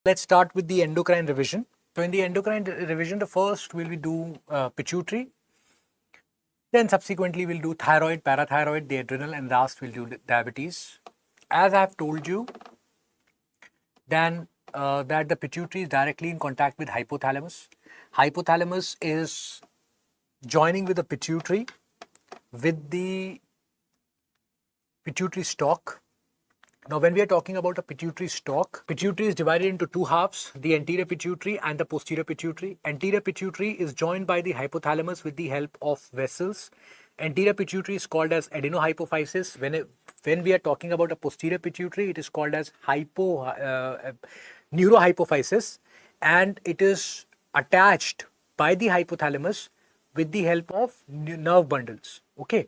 Let's start with the endocrine revision. So in the endocrine revision, the first will be do pituitary. Then subsequently we'll do thyroid, parathyroid, the adrenal, and last we'll do diabetes. As I have told you, then that the pituitary is directly in contact with hypothalamus. Hypothalamus is joining with the pituitary with the pituitary stalk. Now, when we are talking about a pituitary stalk, pituitary is divided into two halves, the anterior pituitary and the posterior pituitary. Anterior pituitary is joined by the hypothalamus with the help of vessels. Anterior pituitary is called as adenohypophysis. When we are talking about a posterior pituitary, it is called as neurohypophysis, and it is attached by the hypothalamus with the help of nerve bundles. Okay.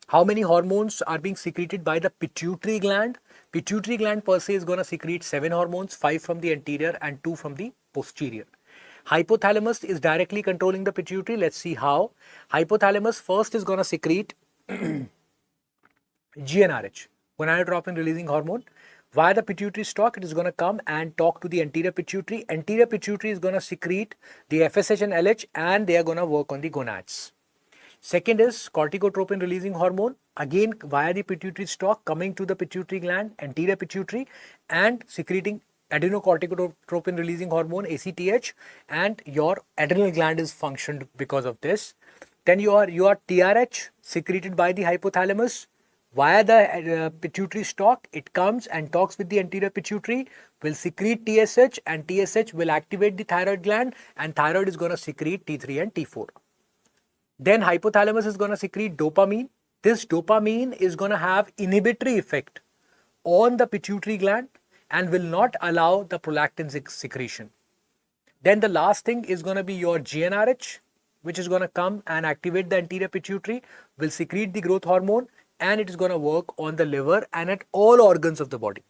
How many hormones are being secreted by the pituitary gland? Pituitary gland per se is going to secrete 7 hormones, 5 from the anterior and 2 from the posterior. Hypothalamus is directly controlling the pituitary. Let's see how. Hypothalamus first is going to secrete GnRH, gonadotropin releasing hormone. Via the pituitary stalk, it is going to come and talk to the anterior pituitary. Anterior pituitary is going to secrete the FSH and LH, and they are going to work on the gonads. Second is corticotropin releasing hormone, again via the pituitary stalk coming to the pituitary gland, anterior pituitary, and secreting adenocorticotropin releasing hormone ACTH, and your adrenal gland is functioned because of this. Then your TRH secreted by the hypothalamus via the pituitary stalk. It comes and talks with the anterior pituitary, will secrete TSH, and TSH will activate the thyroid gland, and thyroid is going to secrete T3 and T4. Then hypothalamus is going to secrete dopamine. This dopamine is going to have inhibitory effect on the pituitary gland and will not allow the prolactin secretion. Then the last thing is going to be your GnRH, which is going to come and activate the anterior pituitary, will secrete the growth hormone, and it is going to work on the liver and at all organs of the body.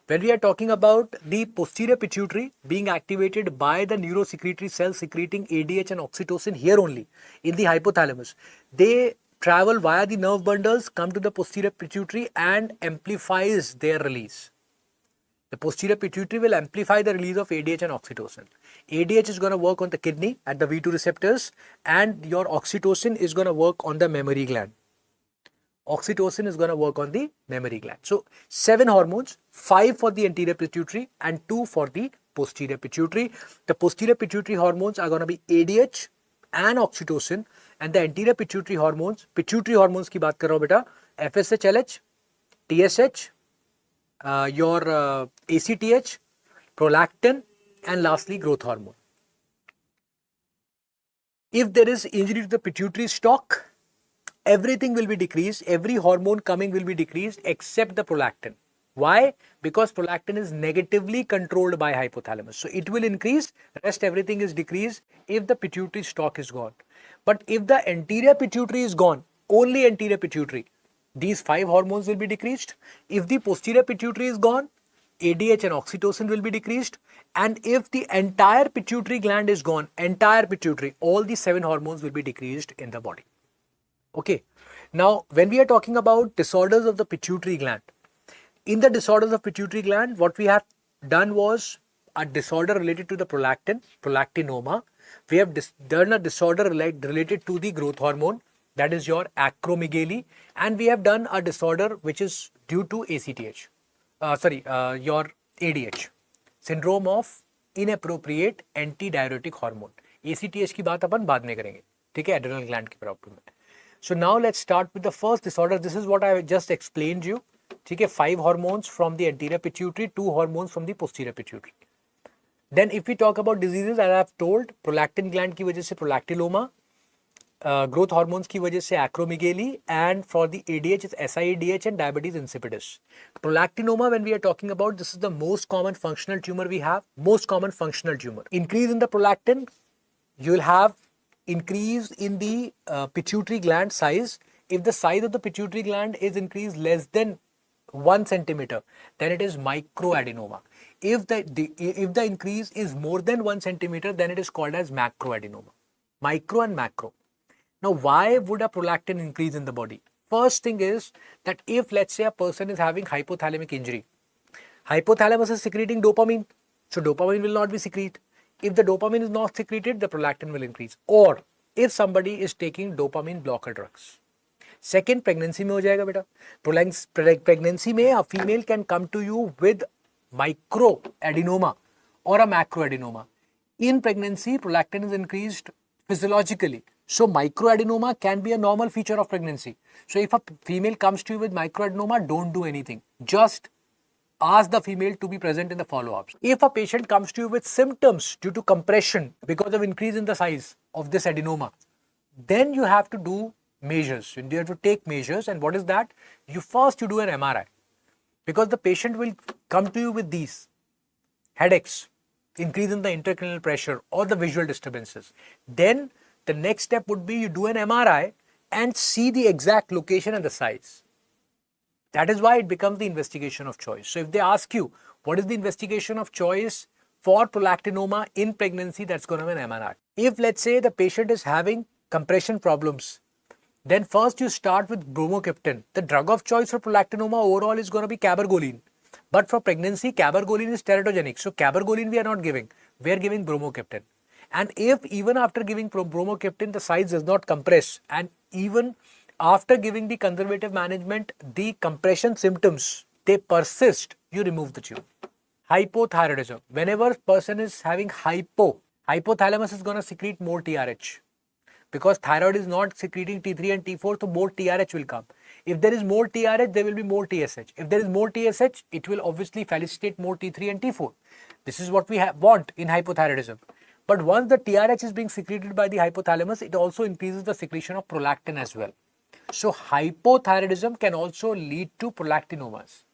When we are talking about the posterior pituitary being activated by the neurosecretory cells secreting ADH and oxytocin here only in the hypothalamus, they travel via the nerve bundles, come to the posterior pituitary and amplifies their release. The posterior pituitary will amplify the release of ADH and oxytocin. ADH is going to work on the kidney at the V2 receptors, and your oxytocin is going to work on the mammary gland. Oxytocin is going to work on the mammary gland. So 7 hormones, 5 for the anterior pituitary and 2 for the posterior pituitary. The posterior pituitary hormones are going to be ADH and oxytocin, and the anterior pituitary hormones की बात कर रहा हूँ बेटा, FSH, LH, TSH, your ACTH, prolactin, and lastly growth hormone. If there is injury to the pituitary stalk, everything will be decreased, every hormone coming will be decreased except the prolactin. Why? Because prolactin is negatively controlled by hypothalamus. So it will increase, rest everything is decreased if the pituitary stalk is gone. But if the anterior pituitary is gone, only anterior pituitary, these 5 hormones will be decreased. If the posterior pituitary is gone, ADH and oxytocin will be decreased. And if the entire pituitary gland is gone, entire pituitary, all the 7 hormones will be decreased in the body. Okay. Now, when we are talking about disorders of the pituitary gland, in the disorders of pituitary gland, what we have done was a disorder related to the prolactin, prolactinoma. We have done a disorder related to the growth hormone, that is your acromegaly, and we have done a disorder which is due to ACTH, your ADH, syndrome of inappropriate antidiuretic hormone. ACTH की बात अपन बाद में करेंगे, ठीक है, adrenal gland की problem है. So now let's start with the first disorder. This is what I just explained you. ठीक है, 5 hormones from the anterior pituitary, 2 hormones from the posterior pituitary. Then if we talk about diseases, as I have told, prolactin gland की वजह से prolactinoma, growth hormones की वजह से acromegaly, and for the ADH is SIADH and diabetes insipidus. Prolactinoma, when we are talking about, this is the most common functional tumor we have, most common functional tumor. Increase in the prolactin, you will have increase in the pituitary gland size. If the size of the pituitary gland is increased less than 1 centimeter, then it is microadenoma. If the increase is more than 1 centimeter, then it is called as macroadenoma. Micro and macro. Now, why would a prolactin increase in the body? First thing is that if, let's say, a person is having hypothalamic injury, hypothalamus is secreting dopamine. So dopamine will not be secreted. If the dopamine is not secreted, the prolactin will increase. Or if somebody is taking dopamine blocker drugs. Second, pregnancy में हो जाएगा बेटा. Pregnancy में a female can come to you with microadenoma or a macroadenoma. In pregnancy, prolactin is increased physiologically. So microadenoma can be a normal feature of pregnancy. So if a female comes to you with microadenoma, don't do anything. Just ask the female to be present in the follow-ups. If a patient comes to you with symptoms due to compression because of increase in the size of this adenoma, then you have to do measures. You have to take measures, and what is that? You do an MRI, because the patient will come to you with these headaches, increase in the intracranial pressure or the visual disturbances. Then the next step would be you do an MRI and see the exact location and the size. That is why it becomes the investigation of choice. So if they ask you, what is the investigation of choice for prolactinoma in pregnancy, that's going to be an MRI. If let's say the patient is having compression problems, then first you start with bromocriptine. The drug of choice for prolactinoma overall is going to be cabergoline. But for pregnancy, cabergoline is teratogenic. So cabergoline we are not giving. We are giving bromocriptine. And if even after giving bromocriptine, the size does not compress, and even after giving the conservative management, the compression symptoms, they persist, you remove the tube. Hypothyroidism. Whenever person is having hypothalamus is going to secrete more TRH. Because thyroid is not secreting T3 and T4, so more TRH will come. If there is more TRH, there will be more TSH. If there is more TSH, it will obviously felicitate more T3 and T4. This is what we want in hypothyroidism. But once the TRH is being secreted by the hypothalamus, it also increases the secretion of prolactin as well. So hypothyroidism can also lead to prolactinomas.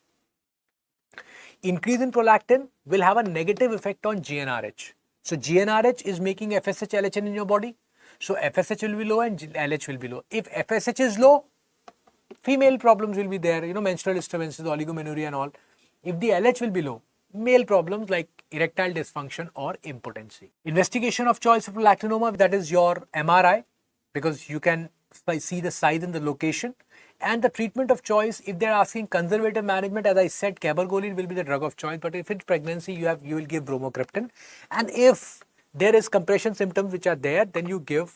Increase in prolactin will have a negative effect on GnRH. So GnRH is making FSH, LHN in your body. So FSH will be low and LH will be low. If FSH is low, female problems will be there, menstrual disturbances, oligomenorrhea and all. If the LH will be low, male problems like erectile dysfunction or impotency. Investigation of choice for prolactinoma, that is your MRI, because you can see the size and the location. And the treatment of choice, if they are asking conservative management, as I said, cabergoline will be the drug of choice. But if it's pregnancy, you will give bromocriptine. And if there is compression symptoms which are there, then you do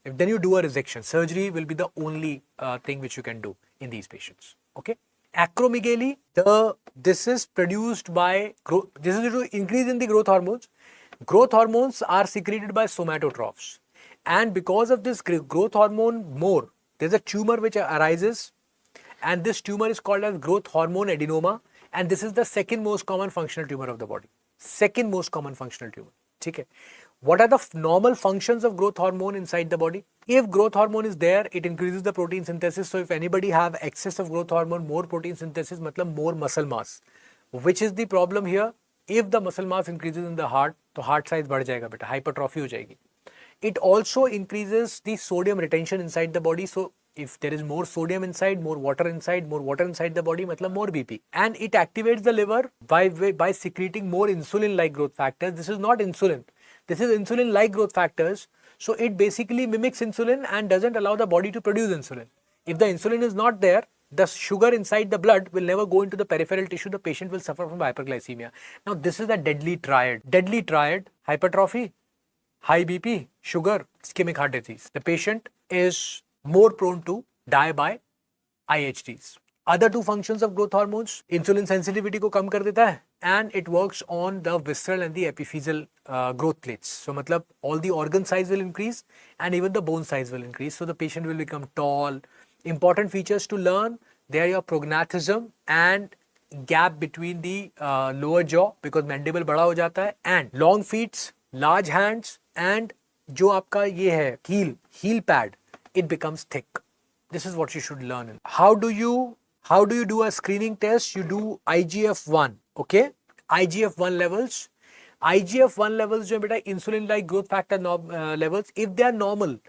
a resection. Surgery will be the only thing which you can do in these patients. Okay. Acromegaly, this is produced by this is due to increase in the growth hormones. Growth hormones are secreted by somatotrophs, and because of this growth hormone more, there's a tumor which arises, and this tumor is called as growth hormone adenoma, and this is the second most common functional tumor of the body. Second most common functional tumor. Okay. What are the normal functions of growth hormone inside the body? If growth hormone is there, it increases the protein synthesis. So if anybody have excess of growth hormone, more protein synthesis, matlab more muscle mass. Which is the problem here? If the muscle mass increases in the heart, तो heart size बढ़ जाएगा बेटा, hypertrophy हो जाएगी. It also increases the sodium retention inside the body. So if there is more sodium inside, more water inside the body, matlab more BP. And it activates the liver by secreting more insulin-like growth factors. This is not insulin. This is insulin-like growth factors. So it basically mimics insulin and doesn't allow the body to produce insulin. If the insulin is not there, the sugar inside the blood will never go into the peripheral tissue. The patient will suffer from hyperglycemia. Now this is a deadly triad. Deadly triad: hypertrophy, high BP, sugar, ischemic heart disease. The patient is more prone to die by IHDs. Other two functions of growth hormones, insulin sensitivity को कम कर देता है, and it works on the visceral and the epiphyseal growth plates. So matlab all the organ size will increase and even the bone size will increase. So the patient will become tall. Important features to learn, they are your prognathism and gap between the lower jaw, because mandible बड़ा हो जाता है, and long feet, large hands, and जो आपका ये है heel pad, it becomes thick. This is what you should learn. How do you do a screening test? You do IGF-1. Okay, IGF-1 levels. IGF-1 levels जो है बेटा insulin like growth factor levels, if they are normal,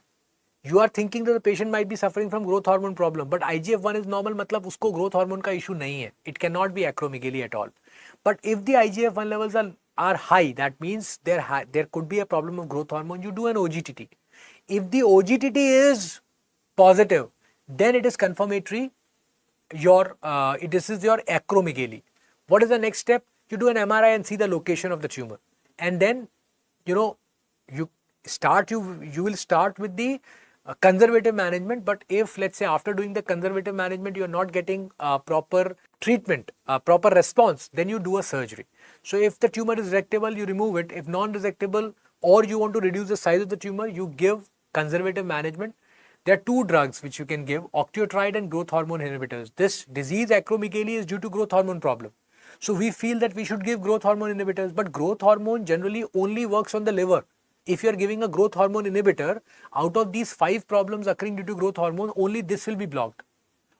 you are thinking that the patient might be suffering from growth hormone problem, but IGF-1 is normal, मतलब उसको growth hormone का issue नहीं है. It cannot be acromegaly at all. But if the IGF-1 levels are high, that means there could be a problem of growth hormone. You do an OGTT. If the OGTT is positive, then it is confirmatory. This is your acromegaly. What is the next step? you do an MRI and see the location of the tumor. And then, you will start with the conservative management. But if, let's say, after doing the conservative management, you're not getting proper treatment, proper response, then you do a surgery. So if the tumor is resectable, you remove it. If non-resectable, or you want to reduce the size of the tumor, you give conservative management. There are two drugs which you can give, octreotide and growth hormone inhibitors. This disease, acromegaly, is due to growth hormone problem. So we feel that we should give growth hormone inhibitors, but growth hormone generally only works on the liver. If you are giving a growth hormone inhibitor, out of these 5 problems occurring due to growth hormone, only this will be blocked.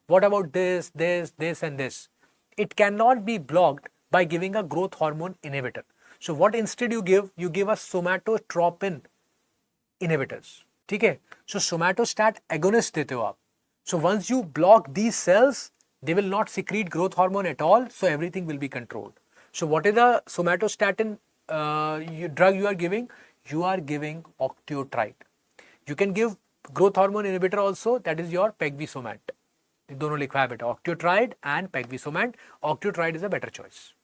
What about this, this, this and this? It cannot be blocked by giving a growth hormone inhibitor. So what instead you give a somatotropin inhibitors. ठीक है? So somatostat agonist देते हो आप. So once you block these cells, they will not secrete growth hormone at all. So everything will be controlled. So what is the somatostatin drug you are giving? You are giving octreotide. You can give growth hormone inhibitor also. That is your pegvisomant. दोनों लिखवा है बेटा, octreotide and pegvisomant. Octreotide is a better choice.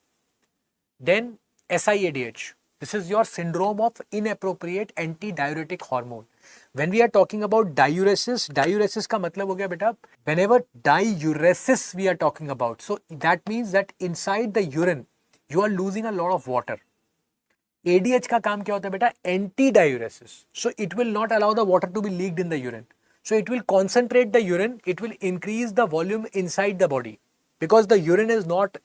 Then SIADH. This is your syndrome of inappropriate antidiuretic hormone. When we are talking about diuresis, diuresis का मतलब हो गया बेटा, whenever diuresis we are talking about, so that means that inside the urine you are losing a lot of water. ADH का काम क्या होता है बेटा? Antidiuresis. So it will not allow the water to be leaked in the urine. So it will concentrate the urine, it will increase the volume inside the body, because the urine is not,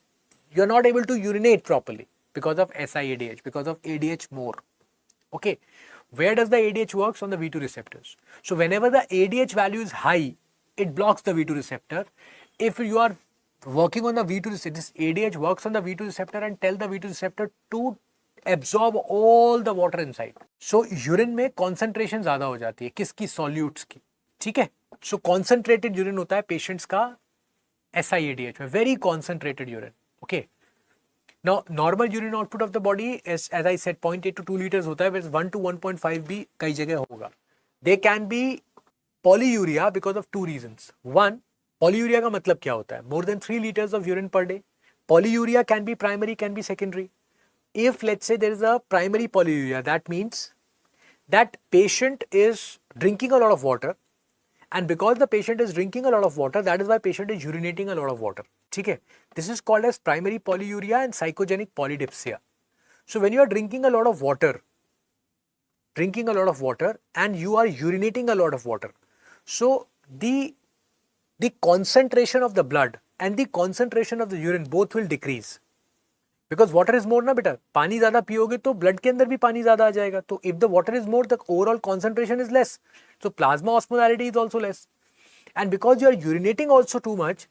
you are not able to urinate properly because of SIADH, because of ADH more. Okay. Where does the ADH works? On the V2 receptors. So whenever the ADH value is high, it blocks the V2 receptor. If you are working on the V2 receptor, this ADH works on the V2 receptor and tell the V2 receptor to absorb all the water inside. So urine में concentration ज़्यादा हो जाती है, किसकी? Solutes की. ठीक है? So concentrated urine होता है patients का SIADH में, very concentrated urine. Okay. Now, normal urine output of the body is, as I said, 0.8 to 2 liters होता है, whereas 1 to 1.5 भी कई जगह होगा. They can be polyuria because of 2 reasons. One, polyuria का मतलब क्या होता है? More than 3 liters of urine per day. Polyuria can be primary, can be secondary. If, let's say, there is a primary polyuria, that means that patient is drinking a lot of water, and because the patient is drinking a lot of water, that is why patient is urinating a lot of water. ठीक है? This is called as primary polyuria and psychogenic polydipsia. So when you are drinking a lot of water and you are urinating a lot of water, so the concentration of the blood and the concentration of the urine both will decrease. Because water is more ना बेटा, पानी ज़्यादा पियोगे तो blood के अंदर भी पानी ज़्यादा आ जाएगा. तो if the water is more, the overall concentration is less. So plasma osmolarity is also less. And because you are urinating also too much,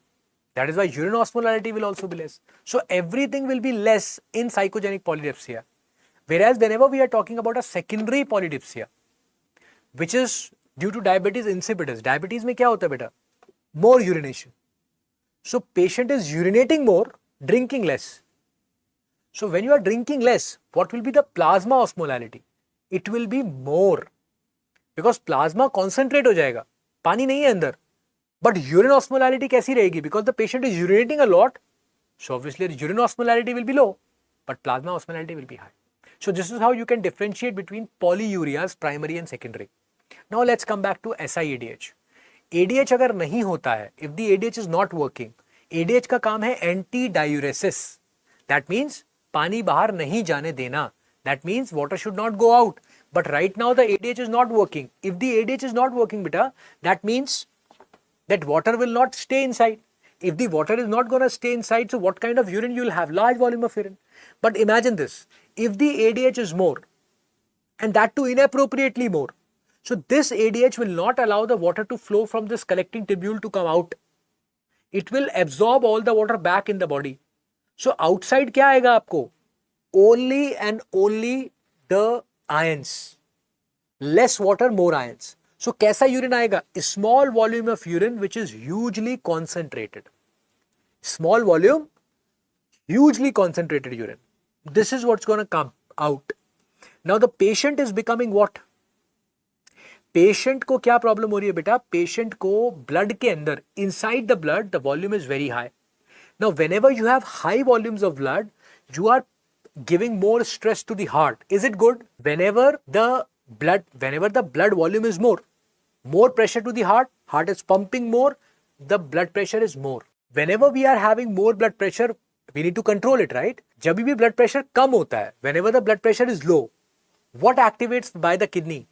that is why urine osmolarity will also be less. So everything will be less in psychogenic polydipsia. Whereas whenever we are talking about a secondary polydipsia, which is due to diabetes insipidus, diabetes में क्या होता है बेटा? More urination. So patient is urinating more, drinking less. So when you are drinking less, what will be the plasma osmolarity? It will be more. Because plasma concentrate हो जाएगा, पानी नहीं है अंदर. But urine osmolarity कैसी रहेगी? Because the patient is urinating a lot, so obviously the urine osmolarity will be low, but plasma osmolarity will be high. So this is how you can differentiate between polyurias, primary and secondary. Now let's come back to SIADH. ADH अगर नहीं होता है, if the ADH is not working, ADH का काम है antidiuresis. That means पानी बाहर नहीं जाने देना. That means water should not go out. But right now the ADH is not working. If the ADH is not working, beta, that means that water will not stay inside. If the water is not going to stay inside, so what kind of urine you will have? Large volume of urine. But imagine this. If the ADH is more, and that too inappropriately more, so this ADH will not allow the water to flow from this collecting tubule to come out. It will absorb all the water back in the body. So outside क्या आएगा आपको? Only and only the ions. Less water, more ions. So कैसा urine आएगा? A small volume of urine which is hugely concentrated. Small volume, hugely concentrated urine. This is what's going to come out. Now the patient is becoming what? Patient को क्या problem हो रही है बेटा? Patient को blood के अंदर, inside the blood, the volume is very high. Now whenever you have high volumes of blood, you are giving more stress to the heart. Is it good? Whenever the blood volume is more pressure to the heart is pumping more, the blood pressure is more. Whenever we are having more blood pressure, we need to control it, right? जब भी blood pressure कम होता है, whenever the blood pressure is low, what activates by the kidney?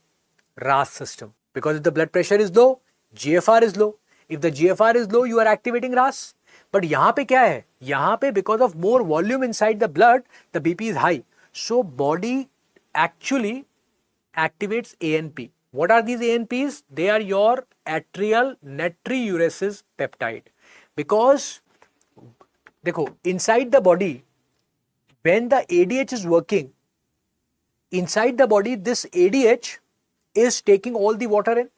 RAS system. Because if the blood pressure is low, GFR is low. If the GFR is low, you are activating RAS. But यहाँ पे क्या है? यहाँ पे because of more volume inside the blood, the BP is high. So body actually activates ANP. What are these ANPs? They are your atrial natriuresis peptide. Because देखो, inside the body, when the ADH is working, inside the body, this ADH is taking all the water in.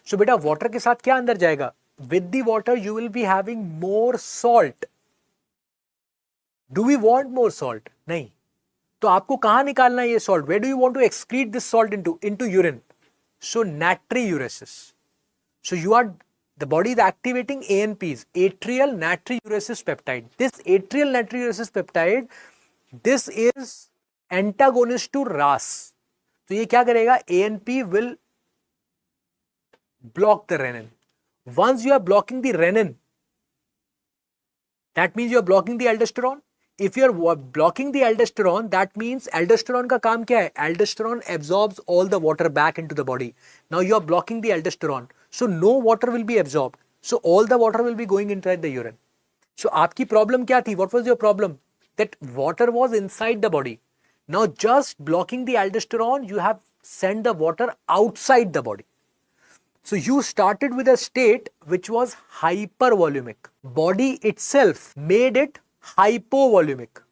So बेटा water के साथ क्या अंदर जाएगा? With the water you will be having more salt. Do we want more salt? नहीं. तो आपको कहाँ निकालना है ये salt? Where do you want to excrete this salt into? Into urine. So natriuresis. So the body is activating ANPs, atrial natriuresis peptide. This atrial natriuresis peptide, this is antagonist to RAS. तो ये क्या करेगा? ANP will block the renin. Once you are blocking the renin, that means you are blocking the aldosterone. If you are blocking the aldosterone, that means aldosterone का काम क्या है? Aldosterone absorbs all the water back into the body. Now you are blocking the aldosterone. So no water will be absorbed. So all the water will be going inside the urine. So आपकी problem क्या थी? What was your problem? That water was inside the body. Now just blocking the aldosterone, you have sent the water outside the body. So you started with a state which was hypervolumic. Body itself made it hypovolumic.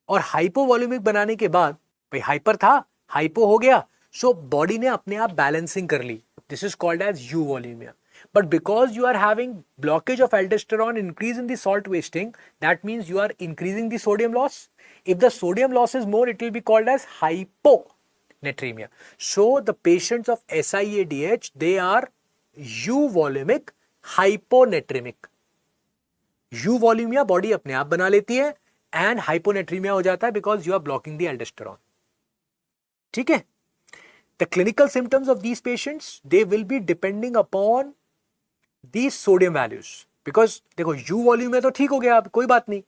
और hypovolumic बनाने के बाद भाई hyper था, hypo हो गया, so body ने अपने आप balancing कर ली. This is called as euvolemia. But because you are having blockage of aldosterone, increase in the salt wasting, that means you are increasing the sodium loss. If the sodium loss is more, it will be called as hyponatremia. So the patients of SIADH, they are euvolemic, hyponatremic. Euvolemia body अपने आप बना लेती है and hyponatremia हो जाता है because you are blocking the aldosterone. ठीक है? The clinical symptoms of these patients, they will be depending upon these sodium values. Because देखो euvolemia तो ठीक हो गया, कोई बात नहीं.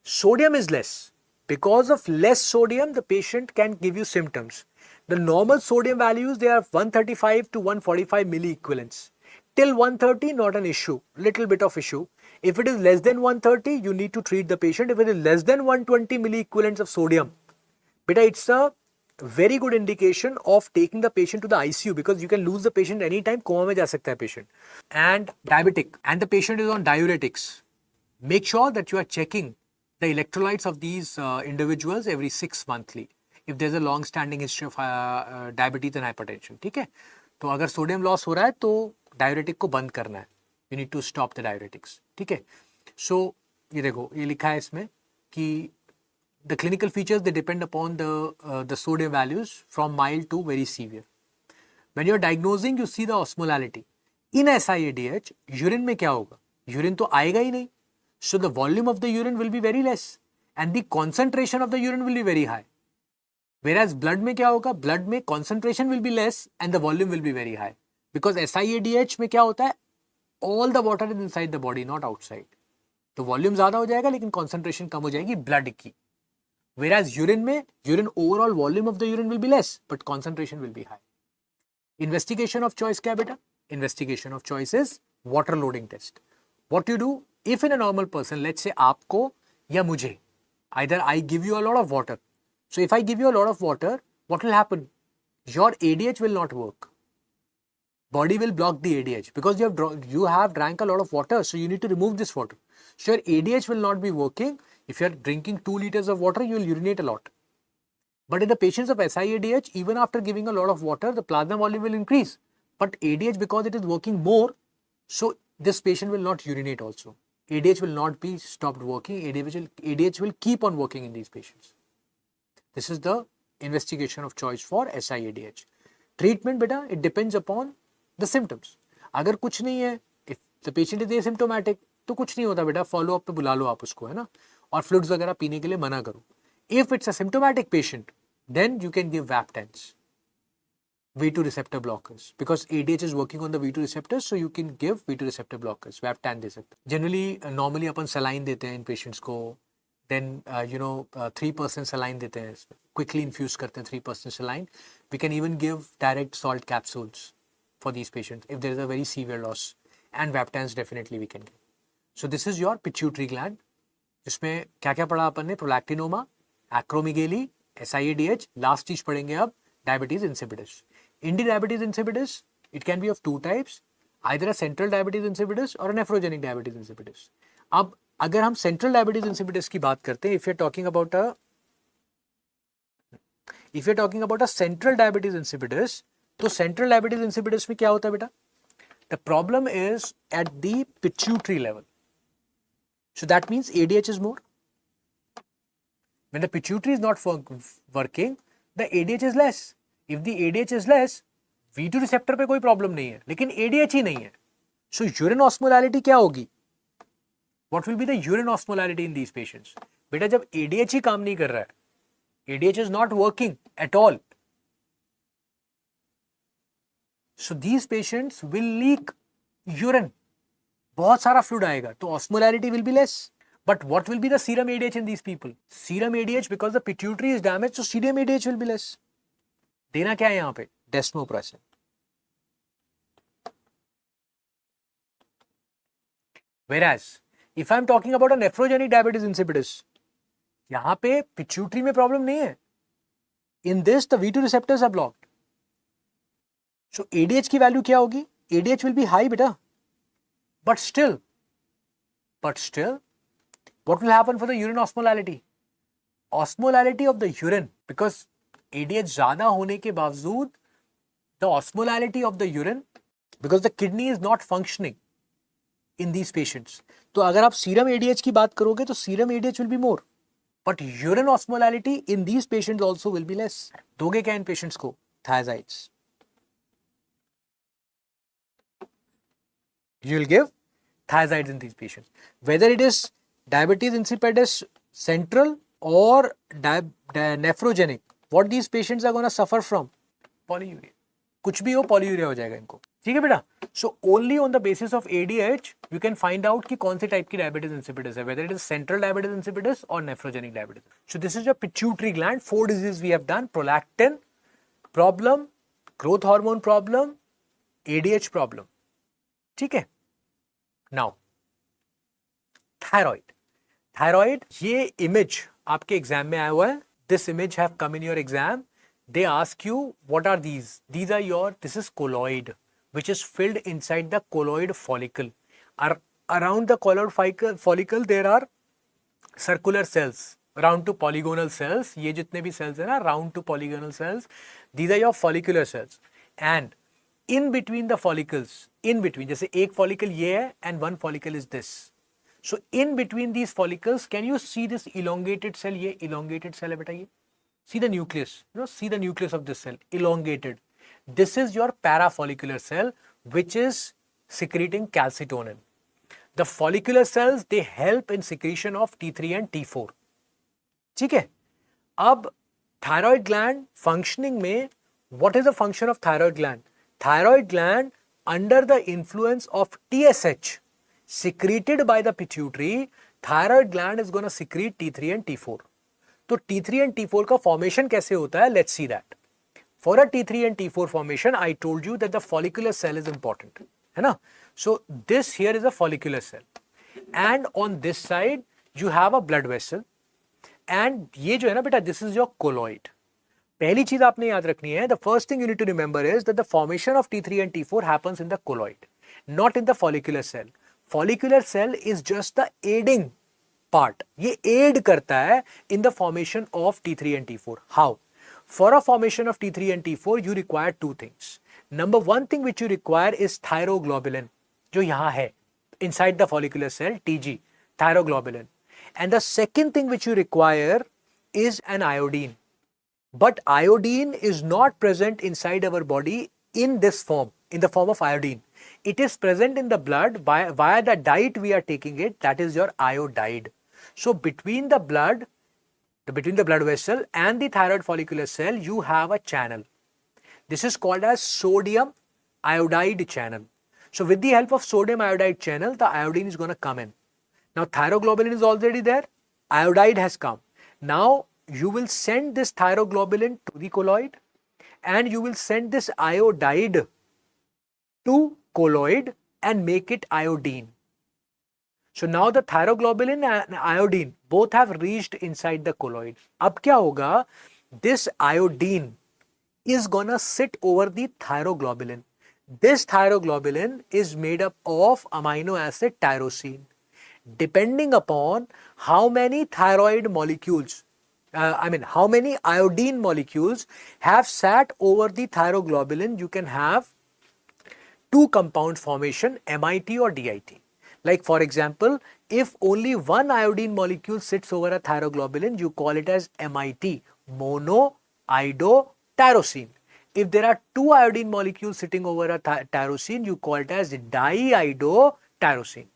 Sodium is less. Because of less sodium, the patient can give you symptoms. The normal sodium values, they are 135 to 145 milliequivalents. Till 130, not an issue, little bit of issue. If it is less than 130, you need to treat the patient. If it is less than 120 milliequivalents of sodium, beta, it's a very good indication of taking the patient to the ICU because you can lose the patient anytime. Coma में जा सकता है patient. And diabetic, and the patient is on diuretics. Make sure that you are checking the electrolytes of these individuals every 6 monthly. If there's a long-standing history of diabetes and hypertension, ठीक है? तो अगर sodium loss हो रहा है तो diuretic को बंद करना है. You need to stop the diuretics, ठीक है? So ये देखो, ये लिखा है इसमें कि the clinical features, they depend upon the sodium values from mild to very severe. When you're diagnosing, you see the osmolality. In SIADH, urine में क्या होगा? Urine तो आएगा ही नहीं. So the volume of the urine will be very less and the concentration of the urine will be very high. Whereas blood में क्या होगा? Blood में concentration will be less and the volume will be very high. Because SIADH में क्या होता है? All the water is inside the body, not outside. तो volume ज़्यादा हो जाएगा लेकिन concentration कम हो जाएगी blood की. Whereas urine में, urine overall volume of the urine will be less, but concentration will be high. Investigation of choice क्या बेटा? Investigation of choice is water loading test. What you do, if in a normal person, let's say आपको या मुझे, either I give you a lot of water. So if I give you a lot of water, what will happen? Your ADH will not work. Body will block the ADH because you have drank a lot of water, so you need to remove this water. So your ADH will not be working. If you are drinking 2 liters of water, you will urinate a lot. But in the patients of SIADH, even after giving a lot of water, the plasma volume will increase. But ADH, because it is working more, so this patient will not urinate also. ADH will not be stopped working. ADH will keep on working in these patients. This is the investigation of choice for SIADH. Treatment, beta, it depends upon the symptoms. अगर कुछ नहीं है, if the patient is asymptomatic, तो कुछ नहीं होता बेटा, follow up पे बुला लो आप उसको, है ना, और फ्लूइड्स वगैरह पीने के लिए मना करो. If it's a symptomatic patient, then you can give Vaptans, V2 receptor blockers, because ADH is working on the V2 receptors, so you can give V2 receptor blockers, Vaptan दे सकते. Generally, normally अपन saline देते हैं इन patients को, then 3% saline देते हैं, quickly infuse करते हैं 3% saline. We can even give direct salt capsules for these patients if there is a very severe loss, and Vaptans definitely we can give. So this is your pituitary gland. इसमें क्या क्या पढ़ा अपन ने? Prolactinoma, acromegaly, SIADH. Last चीज पढ़ेंगे अब diabetes insipidus. इंडी diabetes insipidus, it can be of two types, either a central diabetes insipidus or a nephrogenic diabetes insipidus. अब अगर हम central diabetes insipidus की बात करते हैं, if you're talking about a central diabetes insipidus, तो central diabetes insipidus में क्या होता है बेटा? The problem is at the pituitary level. So that means ADH is more. When the pituitary is not working, the ADH is less. If the ADH is less, V2 receptor पे कोई problem नहीं है, लेकिन ADH ही नहीं है. So urine osmolality क्या होगी? What will be the urine osmolality in these patients? बेटा जब ADH ही काम नहीं कर रहा है, ADH is not working at all. So these patients will leak urine. बहुत सारा fluid आएगा, तो osmolality will be less. But what will be the serum ADH in these people? Serum ADH, because the pituitary is damaged, so serum ADH will be less. देना क्या है यहाँ पे? Desmopressin. Whereas, if I am talking about a nephrogenic diabetes insipidus, यहाँ पे pituitary में problem नहीं है. In this, the V2 receptors are blocked. So ADH की value क्या होगी? ADH will be high, beta. But still, what will happen for the urine osmolality? Osmolality of the urine, because ADH ज़्यादा होने के बावजूद, the osmolality of the urine, because the kidney is not functioning in these patients. तो अगर आप serum ADH की बात करोगे तो serum ADH will be more, but urine osmolality in these patients also will be less. दोगे क्या इन patients को? Thiazides. You will give thiazides in these patients. Whether it is diabetes insipidus central or nephrogenic, what these patients are going to suffer from? Polyuria. कुछ भी हो polyuria हो जाएगा इनको. ठीक है बेटा? So only on the basis of ADH you can find out कि कौन से type की diabetes insipidus है, whether it is central diabetes insipidus or nephrogenic diabetes. So this is your pituitary gland. 4 diseases we have done: prolactin problem, growth hormone problem, ADH problem. ठीक है? Now thyroid, ये image आपके exam में आया हुआ है. This image have come in your exam. They ask you, what are these? These are this is colloid, which is filled inside the colloid follicle. Around the colloid follicle, there are circular cells, round to polygonal cells. ये जितने भी cells हैं ना, round to polygonal cells, these are your follicular cells. And in between the follicles, जैसे एक follicle ये है and one follicle is this. So in between these follicles, can you see this elongated cell? ये elongated cell है बेटा ये. See the nucleus, see the nucleus of this cell, elongated. This is your parafollicular cell, which is secreting calcitonin. The follicular cells, they help in secretion of T3 and T4. ठीक है? अब thyroid gland functioning में, what is the function of thyroid gland? Thyroid gland, under the influence of TSH secreted by the pituitary, thyroid gland is going to secrete T3 and T4. तो T3 and T4 का formation कैसे होता है? Let's see that. For a T3 and T4 formation, I told you that the follicular cell is important, है ना? So this here is a follicular cell, and on this side you have a blood vessel, and ये जो है ना बेटा, this is your colloid. पहली चीज आपने याद रखनी है, the first thing you need to remember is that the formation of T3 and T4 happens in the colloid, not in the follicular cell. Follicular cell is just the aiding part. ये aid करता है in the formation of T3 and T4. How? For a formation of T3 and T4, you require two things. Number one thing which you require is thyroglobulin, जो यहाँ है inside the follicular cell, TG, thyroglobulin. And the second thing which you require is an iodine. But iodine is not present inside our body in this form, in the form of iodine. It is present in the blood via the diet we are taking it, that is your iodide. So between the blood between the blood vessel and the thyroid follicular cell, you have a channel. This is called as sodium iodide channel. So with the help of sodium iodide channel, the iodine is going to come in. Now thyroglobulin is already there, iodide has come. Now you will send this thyroglobulin to the colloid and you will send this iodide to colloid and make it iodine. So now the thyroglobulin and iodine both have reached inside the colloid. अब क्या होगा? This iodine is gonna sit over the thyroglobulin. This thyroglobulin is made up of amino acid tyrosine. Depending upon how many thyroid molecules, how many iodine molecules have sat over the thyroglobulin, you can have two compound formation, MIT or DIT. Like for example, if only one iodine molecule sits over a thyroglobulin, you call it as MIT, monoiodotyrosine. If there are two iodine molecules sitting over a tyrosine, you call it as diiodotyrosine.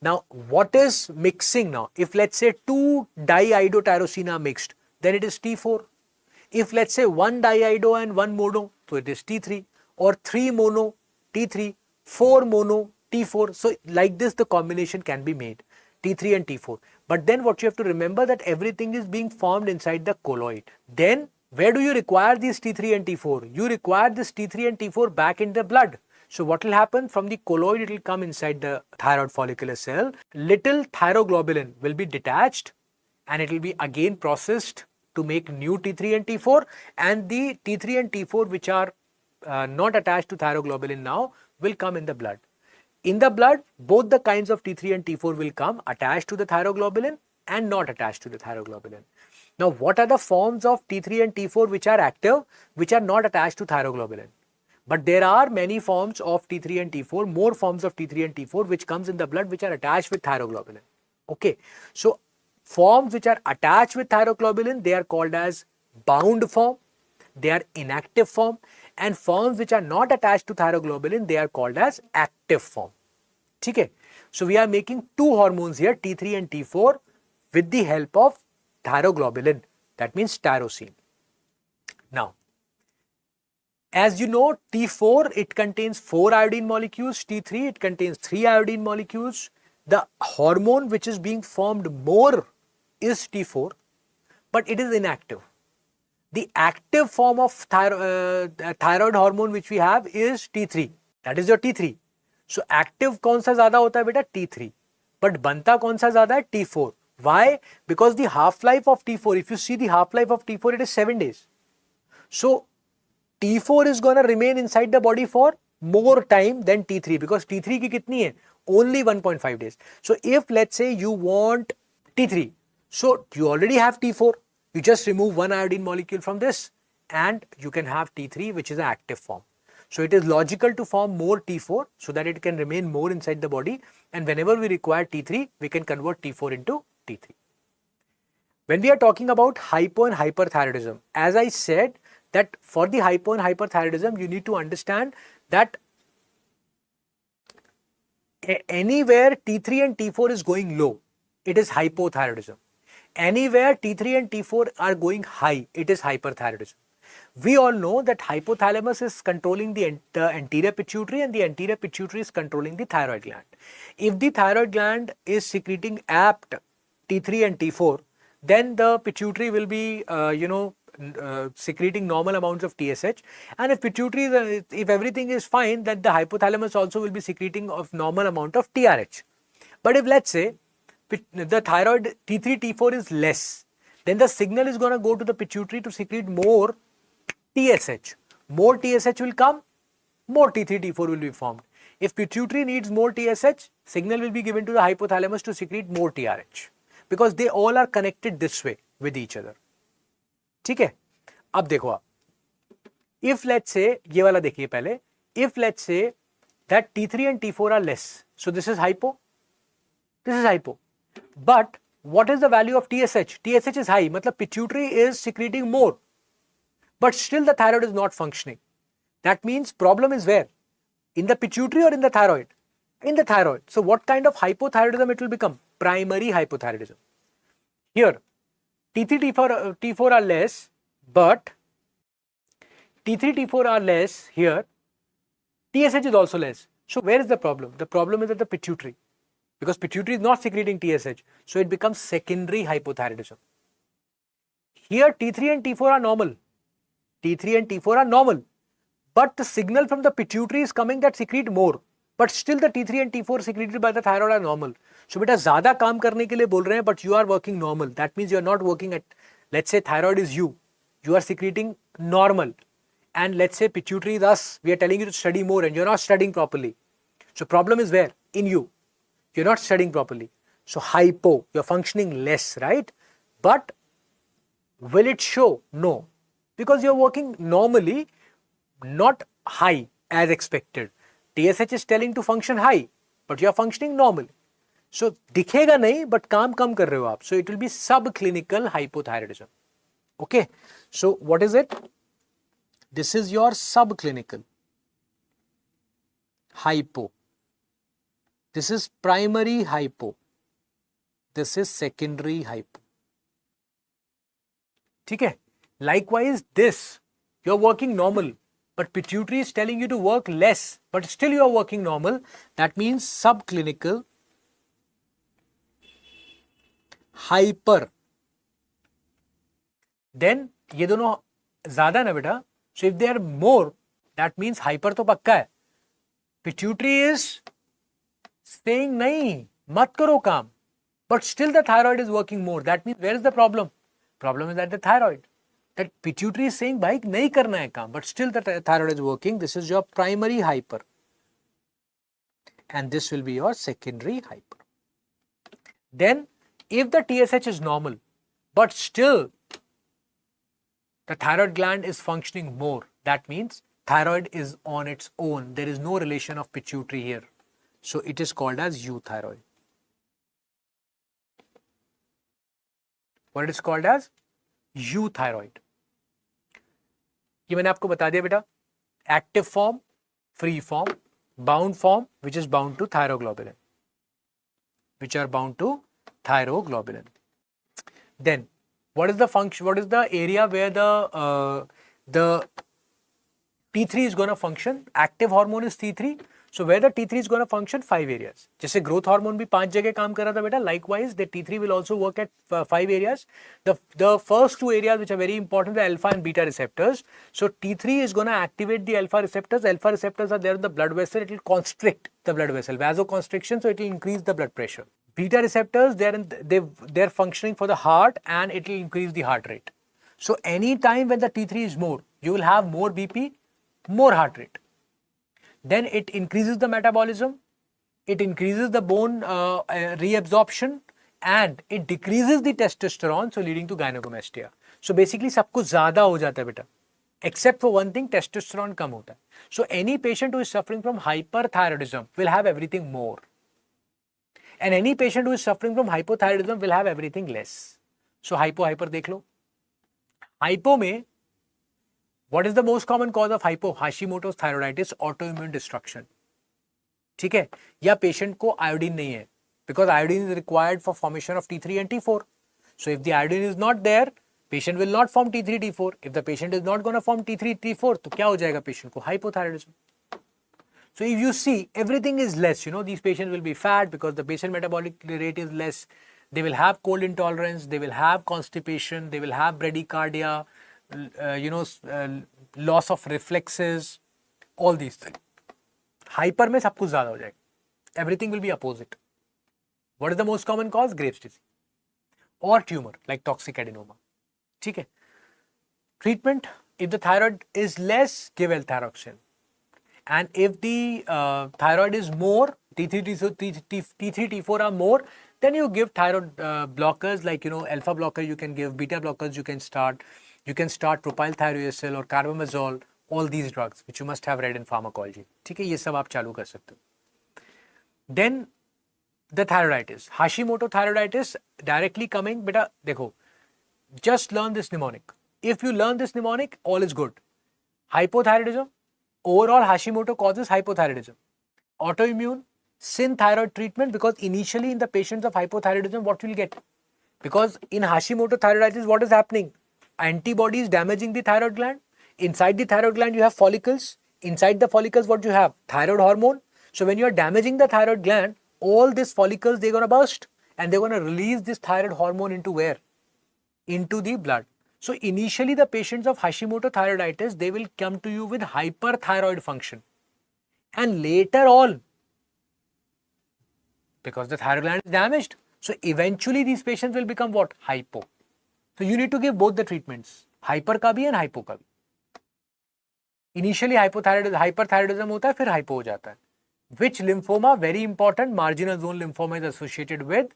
Now, what is mixing now? If let's say two diiodotyrosine are mixed, then it is T4. If let's say one diiodo and one mono, so it is T3, or three mono, T3, four mono, T4. So like this the combination can be made, T3 and T4. But then what you have to remember that everything is being formed inside the colloid. Then where do you require these T3 and T4? You require this T3 and T4 back in the blood. So what will happen? From the colloid it will come inside the thyroid follicular cell. Little thyroglobulin will be detached and it will be again processed to make new T3 and T4, and the T3 and T4 which are not attached to thyroglobulin now will come in the blood. In the blood, both the kinds of T3 and T4 will come attached to the thyroglobulin and not attached to the thyroglobulin. Now, what are the forms of T3 and T4 which are active, which are not attached to thyroglobulin? But there are many forms of T3 and T4, more forms of T3 and T4 which comes in the blood which are attached with thyroglobulin. Okay, so forms which are attached with thyroglobulin, they are called as bound form, they are inactive form, and forms which are not attached to thyroglobulin, they are called as active form. Okay? So we are making two hormones here, T3 and T4, with the help of thyroglobulin, that means tyrosine. Now, as you know, T4, it contains 4 iodine molecules, T3, it contains 3 iodine molecules. The hormone which is being formed more is T4, but it is inactive. The active form of thyroid hormone which we have is T3. That is your T3. So active कौन सा ज़्यादा होता है बेटा? T3. But बनता कौन सा ज़्यादा है? T4. Why? Because the half-life of T4, if you see the half-life of T4, it is 7 days. So T4 is going to remain inside the body for more time than T3, because T3 की कितनी है? Only 1.5 days. So if let's say you want T3, so you already have T4. You just remove one iodine molecule from this and you can have T3, which is an active form. So it is logical to form more T4 so that it can remain more inside the body, and whenever we require T3, we can convert T4 into T3. When we are talking about hypo and hyperthyroidism, as I said that for the hypo and hyperthyroidism, you need to understand that anywhere T3 and T4 is going low, it is hypothyroidism. Anywhere T3 and T4 are going high, it is hyperthyroidism. We all know that hypothalamus is controlling the anterior pituitary and the anterior pituitary is controlling the thyroid gland. If the thyroid gland is secreting apt T3 and T4, then the pituitary will be, secreting normal amounts of TSH. And if pituitary, if everything is fine, then the hypothalamus also will be secreting of normal amount of TRH. But if let's say the thyroid T3, T4 is less, then the signal is going to go to the pituitary to secrete more TSH. More TSH will come, more T3, T4 will be formed. If pituitary needs more TSH, signal will be given to the hypothalamus to secrete more TRH, because they all are connected this way with each other. ठीक है? अब देखो आप, if let's say, ये वाला देखिए पहले, if let's say that T3 and T4 are less, so this is hypo, this is hypo. But what is the value of TSH? TSH is high, matlab pituitary is secreting more, but still the thyroid is not functioning. That means problem is where? In the pituitary or in the thyroid? In the thyroid. So what kind of hypothyroidism it will become? Primary hypothyroidism. Here, T3, T4 are less, but T3, T4 are less here. TSH is also less. So where is the problem? The problem is at the pituitary, because pituitary is not secreting TSH. So it becomes secondary hypothyroidism. Here T3 and T4 are normal. T3 and T4 are normal. But the signal from the pituitary is coming that secrete more. But still the T3 and T4 secreted by the thyroid are normal. So beta ज़्यादा काम करने के लिए बोल रहे हैं, but you are working normal. That means you are not working at, let's say thyroid is you. You are secreting normal. And let's say pituitary is us. We are telling you to study more and you're not studying properly. So problem is where? In you. You're not studying properly. So hypo, you're functioning less, right? But will it show? No. Because you're working normally, not high as expected. TSH is telling to function high, but you are functioning normal. So दिखेगा नहीं, but काम कम कर रहे हो आप. So it will be subclinical hypothyroidism. Okay. So what is it? This is your subclinical hypo. This is primary hypo. This is secondary hypo. ठीक है. Likewise, this you're working normal, but pituitary is telling you to work less, but still you are working normal. That means subclinical hyper. Then ये दोनों ज़्यादा ना बेटा. So if they are more, that means hyper तो पक्का है. Pituitary is saying नहीं, मत करो काम, but still the thyroid is working more. That means where is the problem? Problem is at the thyroid. That pituitary is saying भाई नहीं करना है काम, but still the thyroid is working. This is your primary hyper, and this will be your secondary hyper. Then if the TSH is normal, but still the thyroid gland is functioning more, that means thyroid is on its own. There is no relation of pituitary here. So it is called as euthyroid. What it is called as? Euthyroid. ये मैंने आपको बता दिया बेटा. Active form, free form, bound form, which is bound to thyroglobulin. Which are bound to thyroglobulin. Then what is the function? What is the area where the T3 is going to function? Active hormone is T3. So where the T3 is going to function? 5 areas. जैसे growth hormone भी 5 जगह काम कर रहा था बेटा. Likewise, the T3 will also work at 5 areas. The first 2 areas which are very important, the alpha and beta receptors. So T3 is going to activate the alpha receptors. Alpha receptors are there in the blood vessel. It will constrict the blood vessel. Vasoconstriction. So it will increase the blood pressure. Beta receptors, they're functioning for the heart, and it will increase the heart rate. So any time when the T3 is more, you will have more BP, more heart rate. Then it increases the metabolism, it increases the bone reabsorption, and it decreases the testosterone, so leading to gynecomastia. So basically सब कुछ ज़्यादा हो जाता है बेटा, except for one thing, testosterone कम होता है. So any patient who is suffering from hyperthyroidism will have everything more. And any patient who is suffering from hypothyroidism will have everything less. So hyper देख लो. Hypo में what is the most common cause of hypo? Hashimoto's thyroiditis, autoimmune destruction. ठीक है. या patient को iodine नहीं है, because iodine is required for formation of T3 and T4. So if the iodine is not there, patient will not form T3, T4. If the patient is not going to form T3, T4, तो क्या हो जाएगा patient को? Hypothyroidism. So if you see, everything is less, these patients will be fat because the basal metabolic rate is less. They will have cold intolerance, they will have constipation, they will have bradycardia, loss of reflexes, all these things. Hyper में सब कुछ ज़्यादा हो जाएगा. Everything will be opposite. What is the most common cause? Graves' disease or tumor like toxic adenoma. ठीक है. Treatment, if the thyroid is less, give L-thyroxine. And if the thyroid is more, T3, T4 are more, then you give thyroid blockers like, alpha blocker you can give, beta blockers you can start. You can start propylthiouracil or carbamazole, all these drugs which you must have read in pharmacology. ठीक है, ये सब आप चालू कर सकते हो. Then the thyroiditis, Hashimoto thyroiditis directly coming, बेटा देखो, just learn this mnemonic. If you learn this mnemonic, all is good. Hypothyroidism, overall Hashimoto causes hypothyroidism. Autoimmune, synth thyroid treatment, because initially in the patients of hypothyroidism, what you will get? Because in Hashimoto thyroiditis, what is happening? Antibody is damaging the thyroid gland. Inside the thyroid gland, you have follicles. Inside the follicles, what you have? Thyroid hormone. So when you are damaging the thyroid gland, all these follicles, they're going to burst and they're going to release this thyroid hormone into where? Into the blood. So initially, the patients of Hashimoto thyroiditis, they will come to you with hyperthyroid function. And later on, because the thyroid gland is damaged, so eventually these patients will become what? Hypo. So you need to give both the treatments, hyper का भी and hypo का भी. Initially hyperthyroidism होता है, फिर hypo हो जाता है. Which lymphoma? Very important. Marginal zone lymphoma is associated with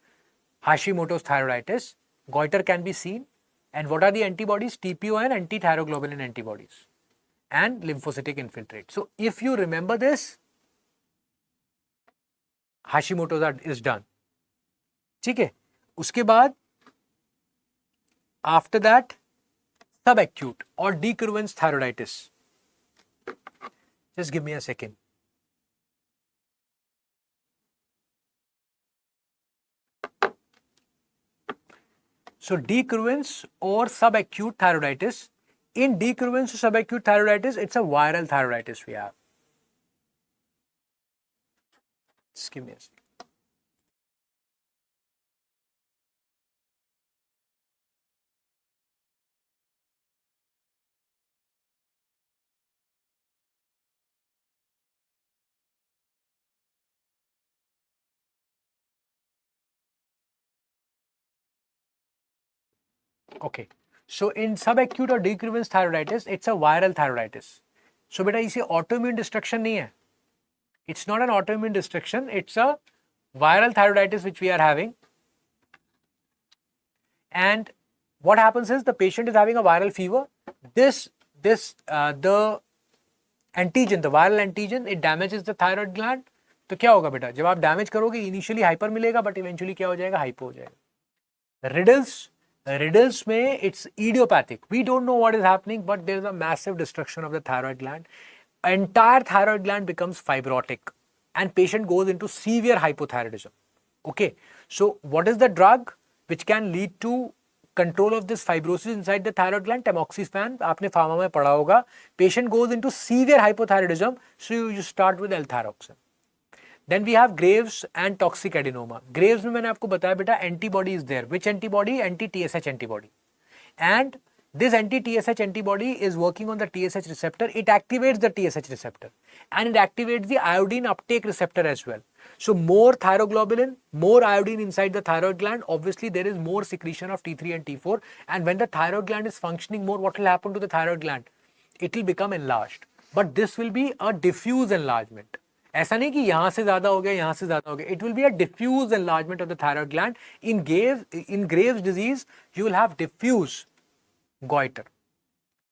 Hashimoto's thyroiditis. Goiter can be seen. And what are the antibodies? TPO and anti-thyroglobulin antibodies and lymphocytic infiltrate. So if you remember this, Hashimoto's is done. ठीक है. उसके बाद after that, subacute or decurvence thyroiditis. Just give me a second. So decurvence or subacute thyroiditis. In decurvence or subacute thyroiditis, it's a viral thyroiditis we have. Just give me a second. Okay. So in subacute or decurvence thyroiditis, it's a viral thyroiditis. So beta इसे autoimmune destruction नहीं है. It's not an autoimmune destruction. It's a viral thyroiditis which we are having. And what happens is the patient is having a viral fever. The antigen, the viral antigen, it damages the thyroid gland. तो क्या होगा बेटा? जब आप damage करोगे initially hyper मिलेगा, but eventually क्या हो जाएगा? हाइपो हो जाएगा. Riddles में it's idiopathic. We don't know what is happening, but there is a massive destruction of the thyroid gland. Entire thyroid gland becomes fibrotic and patient goes into severe hypothyroidism. Okay, so what is the drug which can lead to control of this fibrosis inside the thyroid gland? Tamoxifen, आपने pharma में पढ़ा होगा. Patient goes into severe hypothyroidism, so you start with L-thyroxine. Then we have Graves and toxic adenoma. Graves में मैंने आपको बताया बेटा antibody is there. Which antibody? Anti-TSH antibody. And this anti-TSH antibody is working on the TSH receptor. It activates the TSH receptor and it activates the iodine uptake receptor as well. So more thyroglobulin, more iodine inside the thyroid gland. Obviously there is more secretion of T3 and T4. And when the thyroid gland is functioning more, what will happen to the thyroid gland? It will become enlarged. But this will be a diffuse enlargement. ऐसा नहीं कि यहां से ज्यादा हो गया, यहां से ज्यादा हो गया. It will be a diffuse enlargement of the thyroid gland. In Graves disease, you will have diffuse goiter.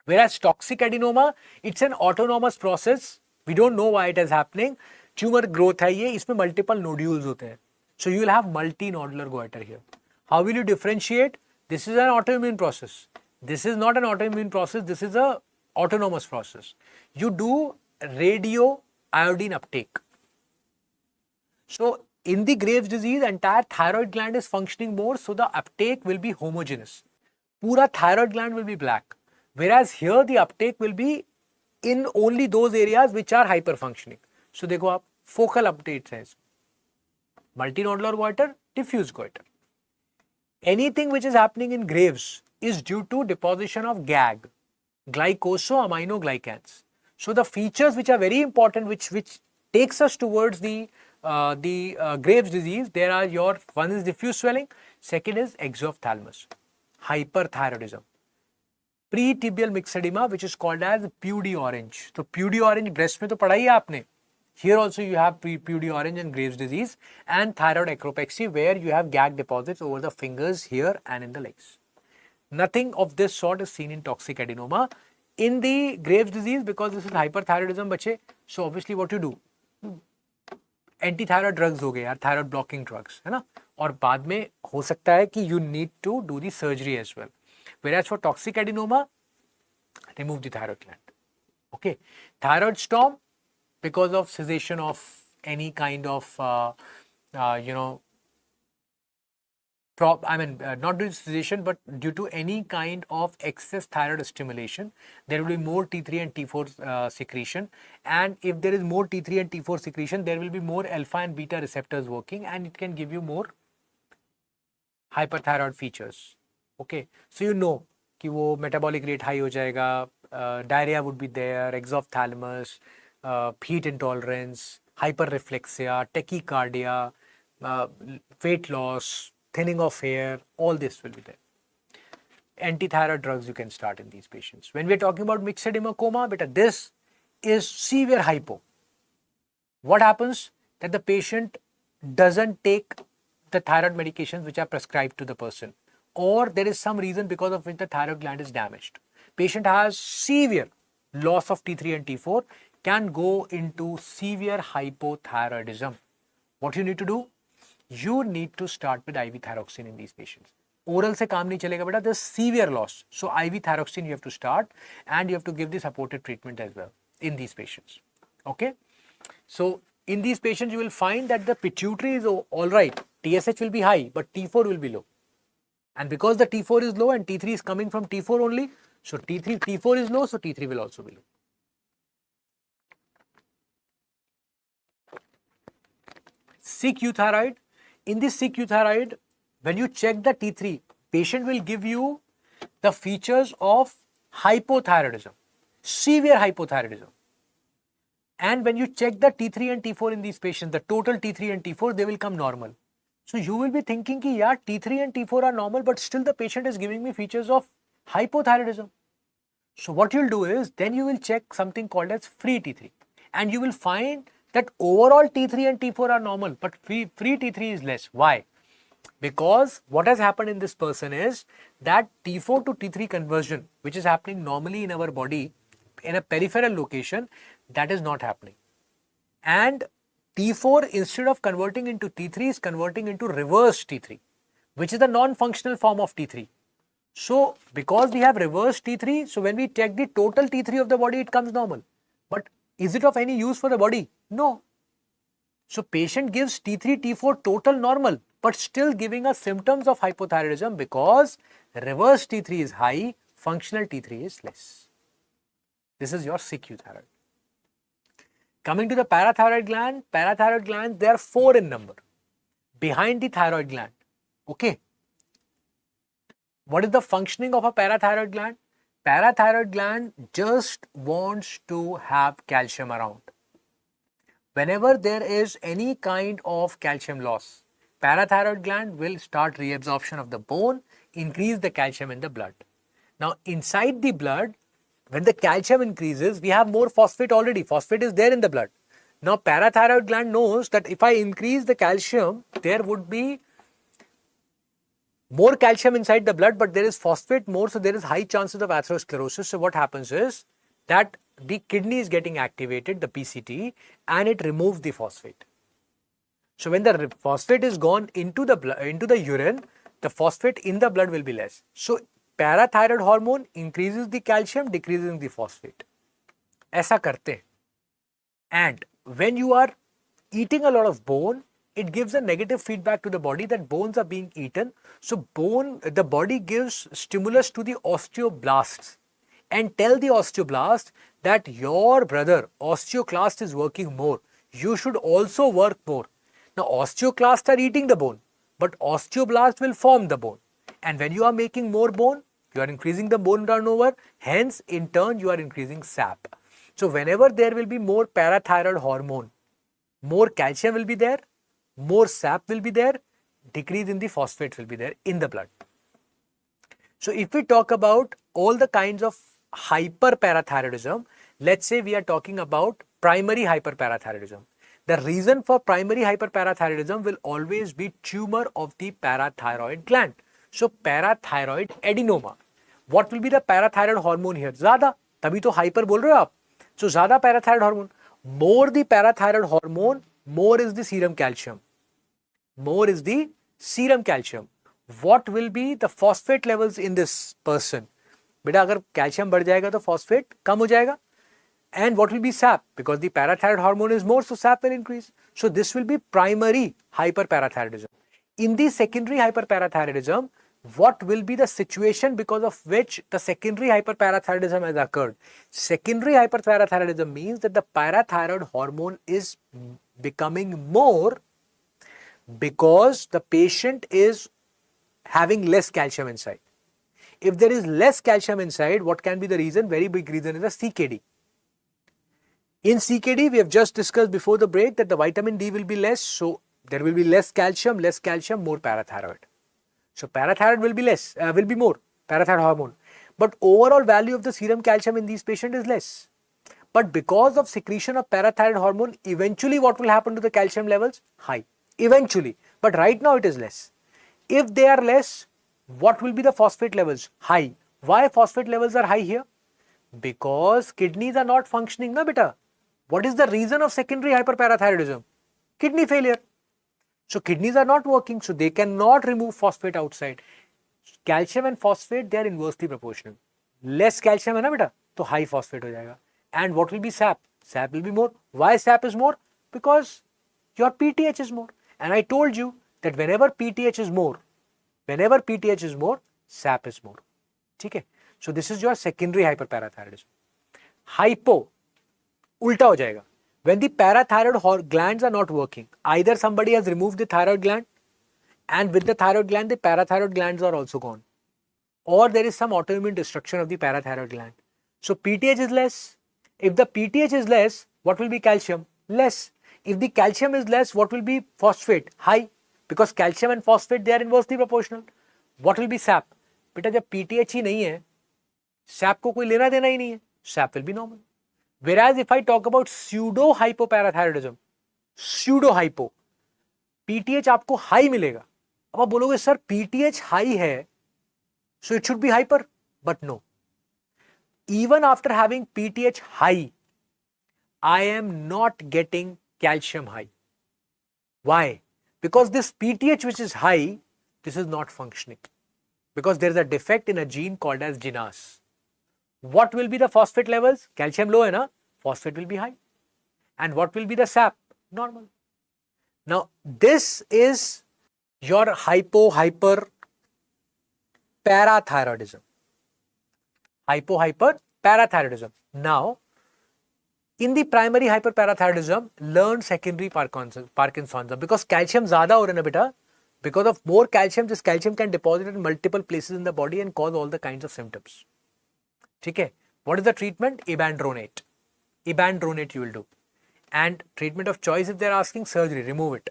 Whereas toxic adenoma, it's an autonomous process. We don't know why it is happening. Tumor growth है ये, इसमें multiple nodules होते हैं. So you will have multinodular goiter here. How will you differentiate? This is an autoimmune process. This is not an autoimmune process. This is a autonomous process. You do radio iodine uptake. So in the Graves disease, entire thyroid gland is functioning more, so the uptake will be homogeneous. Pura thyroid gland will be black. Whereas here the uptake will be in only those areas which are hyperfunctioning. So देखो आप focal updates हैं. Multinodular goiter, diffuse goiter. Anything which is happening in Graves is due to deposition of GAG, glycosaminoglycans. So the features which are very important, which takes us towards the Graves disease, there are one is diffuse swelling, second is exophthalmos, hyperthyroidism, pretibial myxedema, which is called as pudy orange. So pudy orange breast में तो पढ़ा ही है आपने. Here also you have pudy orange and Graves disease, and thyroid acropexy, where you have GAG deposits over the fingers here and in the legs. Nothing of this sort is seen in toxic adenoma. In the Graves disease, because this is hyperthyroidism बच्चे, so obviously what you do, anti-thyroid drugs हो गए यार, thyroid blocking drugs है ना, और बाद में हो सकता है कि you need to do the surgery as well. Whereas for toxic adenoma, remove the thyroid gland. Okay, thyroid storm, because of cessation of any kind of not due to sedation, but due to any kind of excess thyroid stimulation, there will be more T3 and T4 secretion. And if there is more T3 and T4 secretion, there will be more alpha and beta receptors working, and it can give you more hyperthyroid features. Okay, so you know कि वो metabolic rate high हो जाएगा, diarrhea would be there, exophthalmos, heat intolerance, hyperreflexia, tachycardia, weight loss, thinning of hair, all this will be there. Anti-thyroid drugs you can start in these patients. When we are talking about myxedema coma, beta, this is severe hypo. What happens? That the patient doesn't take the thyroid medications which are prescribed to the person, or there is some reason because of which the thyroid gland is damaged. Patient has severe loss of T3 and T4, can go into severe hypothyroidism. What you need to do? You need to start with IV thyroxine in these patients. Oral से काम नहीं चलेगा बेटा, there's severe loss. So IV thyroxine you have to start, and you have to give the supportive treatment as well in these patients. Okay? So in these patients you will find that the pituitary is all right, TSH will be high, but T4 will be low. And because the T4 is low and T3 is coming from T4 only, so T4 is low, so T3 will also be low. Sick euthyroid. In this sick euthyroid, when you check the T3, patient will give you the features of hypothyroidism, severe hypothyroidism. And when you check the T3 and T4 in these patients, the total T3 and T4, they will come normal. So you will be thinking ki yaar, T3 and T4 are normal, but still the patient is giving me features of hypothyroidism. So what you'll do is, then you will check something called as free T3, and you will find that overall T3 and T4 are normal, but free T3 is less. Why? Because what has happened in this person is that T4 to T3 conversion, which is happening normally in our body in a peripheral location, that is not happening. And T4, instead of converting into T3, is converting into reverse T3, which is the non-functional form of T3. So because we have reverse T3, so when we check the total T3 of the body, it comes normal. But is it of any use for the body? No. So patient gives T3, T4 total normal, but still giving us symptoms of hypothyroidism because reverse T3 is high, functional T3 is less. This is your sick euthyroid. Coming to the parathyroid glands, they are 4 in number behind the thyroid gland. Okay. What is the functioning of a parathyroid gland? Parathyroid gland just wants to have calcium around. Whenever there is any kind of calcium loss, parathyroid gland will start reabsorption of the bone, increase the calcium in the blood. Now inside the blood, when the calcium increases, we have more phosphate already. Phosphate is there in the blood. Now parathyroid gland knows that if I increase the calcium, there would be more calcium inside the blood, but there is phosphate more, so there is high chances of atherosclerosis. So what happens is that the kidney is getting activated, the PCT, and it removes the phosphate. So when the phosphate is gone into the blood, into the urine, the phosphate in the blood will be less. So parathyroid hormone increases the calcium, decreasing the phosphate. ऐसा करते हैं. And when you are eating a lot of bone, it gives a negative feedback to the body that bones are being eaten. So the body gives stimulus to the osteoblasts and tell the osteoblast that your brother osteoclast is working more. You should also work more. Now osteoclasts are eating the bone, but osteoblast will form the bone. And when you are making more bone, you are increasing the bone turnover. Hence, in turn, you are increasing SAP. So whenever there will be more parathyroid hormone, more calcium will be there, more SAP will be there, decrease in the phosphate will be there in the blood. So if we talk about all the kinds of hyperparathyroidism, let's say we are talking about primary hyperparathyroidism. The reason for primary hyperparathyroidism will always be tumor of the parathyroid gland. So parathyroid adenoma. What will be the parathyroid hormone here? ज़्यादा, तभी तो hyper बोल रहे हो आप. So ज़्यादा parathyroid hormone. More the parathyroid hormone, more is the serum calcium. More is the serum calcium. What will be the phosphate levels in this person? बेटा अगर calcium बढ़ जाएगा तो phosphate कम हो जाएगा. And what will be SAP? Because the parathyroid hormone is more, so SAP will increase. So this will be primary hyperparathyroidism. In the secondary hyperparathyroidism, what will be the situation because of which the secondary hyperparathyroidism has occurred? Secondary hyperparathyroidism means that the parathyroid hormone is becoming more because the patient is having less calcium inside. If there is less calcium inside, what can be the reason? Very big reason is a CKD. In CKD, we have just discussed before the break that the vitamin D will be less, so there will be less calcium, more parathyroid. So parathyroid will be less, will be more, parathyroid hormone. But overall value of the serum calcium in these patients is less. But because of secretion of parathyroid hormone, eventually what will happen to the calcium levels? High. Eventually. But right now it is less. If they are less, what will be the phosphate levels? High. Why phosphate levels are high here? Because kidneys are not functioning, na beta. What is the reason of secondary hyperparathyroidism? Kidney failure. So kidneys are not working, so they cannot remove phosphate outside. Calcium and phosphate, they are inversely proportional. Less calcium है ना बेटा, तो high phosphate हो जाएगा. And what will be SAP? SAP will be more. Why SAP is more? Because your PTH is more. And I told you that whenever PTH is more, SAP is more. ठीक है? So this is your secondary hyperparathyroidism. Hypo, उल्टा हो जाएगा. When the parathyroid glands are not working, either somebody has removed the thyroid gland, and with the thyroid gland, the parathyroid glands are also gone, or there is some autoimmune destruction of the parathyroid gland. So PTH is less. If the PTH is less, what will be calcium? Less. If the calcium is less, what will be phosphate? High. Because calcium and phosphate, they are inversely proportional. What will be SAP? बेटा जब PTH ही नहीं है, SAP को कोई लेना देना ही नहीं है, SAP will be normal. Whereas if I talk about pseudo hypoparathyroidism, pseudo hypo, PTH आपको हाई मिलेगा. अब आप बोलोगे सर PTH हाई है, so it should be hyper, but no. Even after having PTH high, I am not getting calcium high. Why? Because this PTH which is high, this is not functioning. Because there is a defect in a gene called as GNAS. What will be the phosphate levels? Calcium low है ना? Phosphate will be high. And what will be the SAP? Normal. Now, this is your hyperparathyroidism. Hyperparathyroidism. Now, in the primary hyperparathyroidism, learn secondary Parkinsonism. Because calcium ज़्यादा हो रहा है ना बेटा. Because of more calcium, this calcium can deposit in multiple places in the body and cause all the kinds of symptoms. ठीक है? What is the treatment? Ibandronate. Ibandronate you will do. And treatment of choice if they are asking, surgery, remove it.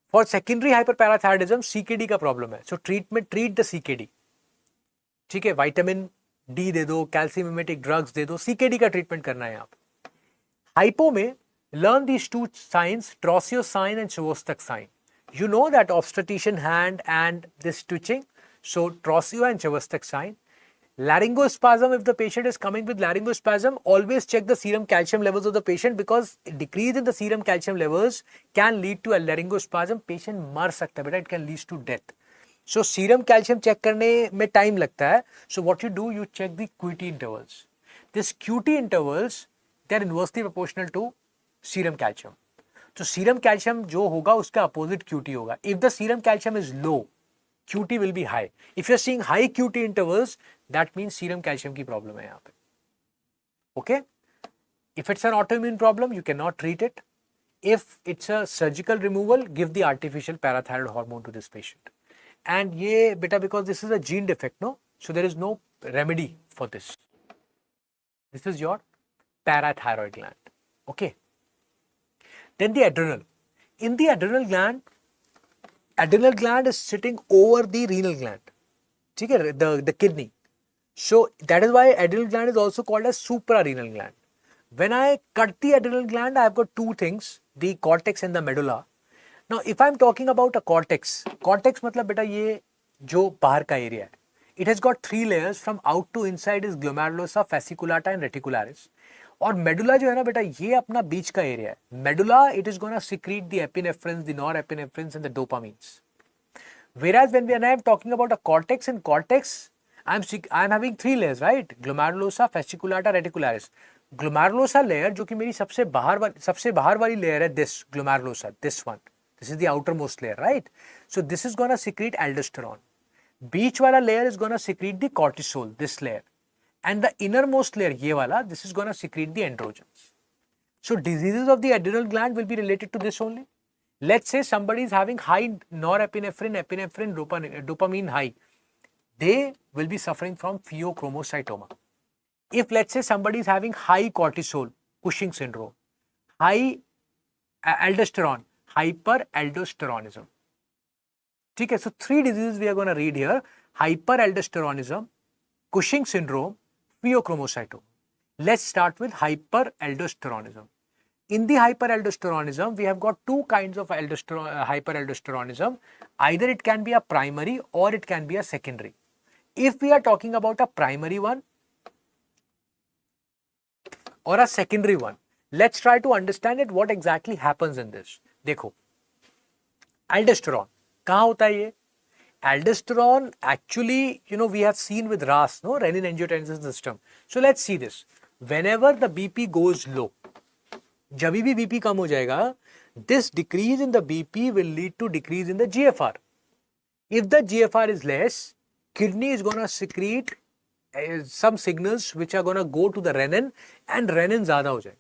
For secondary hyperparathyroidism, CKD का problem है. So treat the CKD. ठीक है? Vitamin D दे दो, calcium mimetic drugs दे दो, CKD का treatment करना है आप. Hypo में learn these two signs, Trousseau sign and Chvostek sign. You know that obstetrician hand and this twitching. So Trousseau and Chvostek sign. Laryngospasm, if the patient is coming with laryngospasm, always check the serum calcium levels of the patient because decrease in the serum calcium levels can lead to a laryngospasm. Patient मर सकता है बेटा, it can lead to death. So serum calcium check करने में time लगता है. So what you do, you check the QT intervals. This QT intervals, they are inversely proportional to serum calcium. तो serum calcium जो होगा उसका opposite QT होगा. If the serum calcium is low, QT will be high. If you are seeing high QT intervals, that means serum calcium की problem है यहाँ पे. Okay? If it's an autoimmune problem, you cannot treat it. If it's a surgical removal, give the artificial parathyroid hormone to this patient. And ये बेटा because this is a gene defect, no? So there is no remedy for this. This is your parathyroid gland. Okay? Then the adrenal. In the adrenal gland is sitting over the renal gland. ठीक है? The kidney. So that is why adrenal gland is also called as suprarenal gland. When I cut the adrenal gland, I have got two things, the cortex and the medulla. Now if I am talking about a cortex मतलब बेटा ये जो बाहर का area है. It has got three layers from out to inside is glomerulosa, fasciculata and reticularis. और medulla जो है ना बेटा ये अपना बीच का area है. Medulla, it is gonna secrete the epinephrines, the norepinephrines and the dopamines. Whereas when I am talking about a cortex, in cortex, I am having three layers, right? Glomerulosa, fasciculata, reticularis. Glomerulosa layer जो कि मेरी सबसे बाहर वाली layer है, this glomerulosa, this one. This is the outermost layer, right? So this is going to secrete aldosterone. Beach wala layer is going to secrete the cortisol, this layer. And the innermost layer, ye wala, this is going to secrete the androgens. So diseases of the adrenal gland will be related to this only. Let's say somebody is having high norepinephrine, epinephrine, dopamine high. They will be suffering from pheochromocytoma. If let's say somebody is having high cortisol, Cushing syndrome, high aldosterone, hyperaldosteronism. Okay, so 3 diseases we are going to read here: hyperaldosteronism, Cushing syndrome, pheochromocytoma. Let's start with hyperaldosteronism. In the hyperaldosteronism, we have got 2 kinds of hyperaldosteronism. Either it can be a primary or it can be a secondary. If we are talking about a primary one or a secondary one, let's try to understand it, what exactly happens in this. देखो, aldosterone कहाँ होता है ये? Aldosterone actually, we have seen with RAS, no, renin-angiotensin system. So let's see this. Whenever the BP goes low, जब भी BP कम हो जाएगा, this decrease in the BP will lead to decrease in the GFR. If the GFR is less, kidney is going to secrete some signals which are going to go to the renin, and renin ज़्यादा हो जाएगा.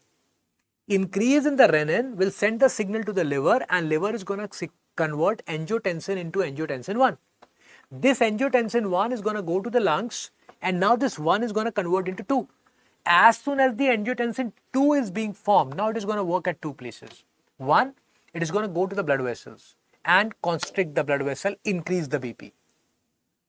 Increase in the renin will send the signal to the liver, and liver is going to convert angiotensin into angiotensin 1. This angiotensin 1 is going to go to the lungs, and now this 1 is going to convert into 2. As soon as the angiotensin 2 is being formed, now it is going to work at 2 places. 1, it is going to go to the blood vessels and constrict the blood vessel, increase the BP.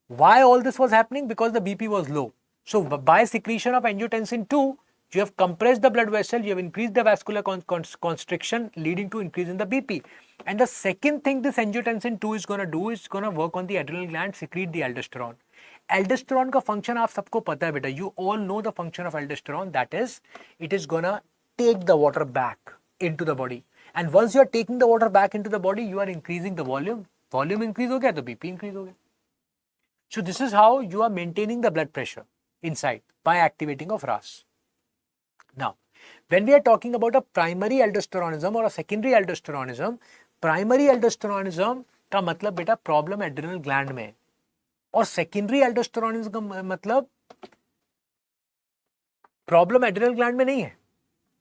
Why all this was happening? Because the BP was low. So by secretion of angiotensin 2, you have compressed the blood vessel, you have increased the vascular constriction, leading to increase in the BP. And the second thing this angiotensin 2 is going to do is going to work on the adrenal gland, secrete the aldosterone. Aldosterone का function आप सबको पता है बेटा. You all know the function of aldosterone. That is, it is going to take the water back into the body. And once you are taking the water back into the body, you are increasing the volume. Volume increase हो गया तो BP increase हो गया. So this is how you are maintaining the blood pressure inside by activating of RAS. Now, when we are talking about a primary aldosteronism or a secondary aldosteronism, primary aldosteronism का मतलब बेटा problem adrenal gland में है, और secondary aldosteronism का मतलब problem adrenal gland में नहीं है,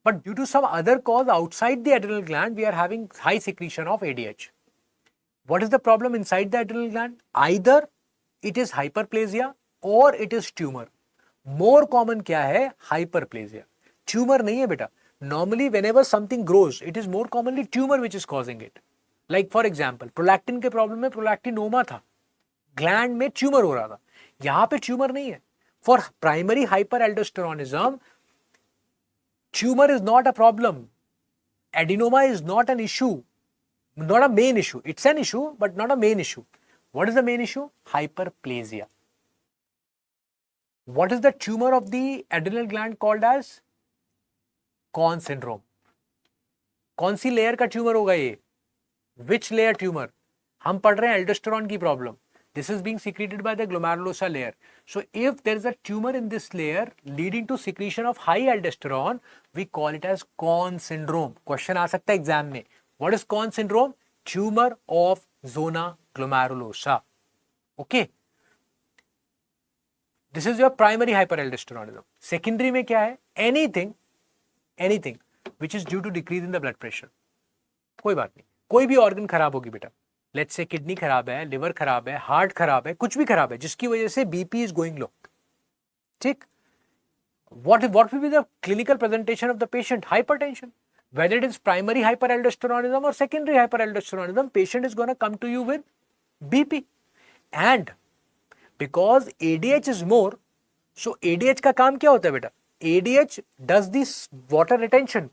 but due to some other cause outside the adrenal gland we are having high secretion of ADH. What is the problem inside the adrenal gland? Either it is hyperplasia और it is tumour. More common क्या है? Hyperplasia. Tumour नहीं है बेटा. Normally whenever something grows, it is more commonly tumour which is causing it. Like for example, prolactin के problem में prolactinoma था, gland में ट्यूमर हो रहा था. यहां पे ट्यूमर नहीं है. For primary hyper aldosteronism, tumour is not a problem. Adenoma is not an issue, not a main issue. It's an issue but not a main issue. What is the main issue? Hyperplasia. What is the tumour of the adrenal gland called as? Conn syndrome. कौन सी layer का tumour होगा ये? Which layer tumour? हम पढ़ रहे हैं aldosterone की problem. This is being secreted by the glomerulosa layer. So if there is a tumor in this layer leading to secretion of high aldosterone, we call it as Conn syndrome. Question आ सकता है exam में. What is Conn syndrome? Tumor of zona glomerulosa. Okay. This is your primary hyperaldosteronism. Secondary में क्या है? Anything which is due to decrease in the blood pressure. कोई बात नहीं, कोई भी ऑर्गन खराब होगी बेटा. लेट्स से किडनी खराब है, लिवर खराब है, हार्ट खराब है, कुछ भी खराब है जिसकी वजह से बीपी इज गोइंग लो. ठीक. what will be the clinical presentation of the patient? Hypertension. Whether it is primary hyperaldosteronism or secondary hyperaldosteronism, patient is going to come to you with BP. And because ADH is more, so ADH का काम क्या होता है बेटा? ADH does this water retention,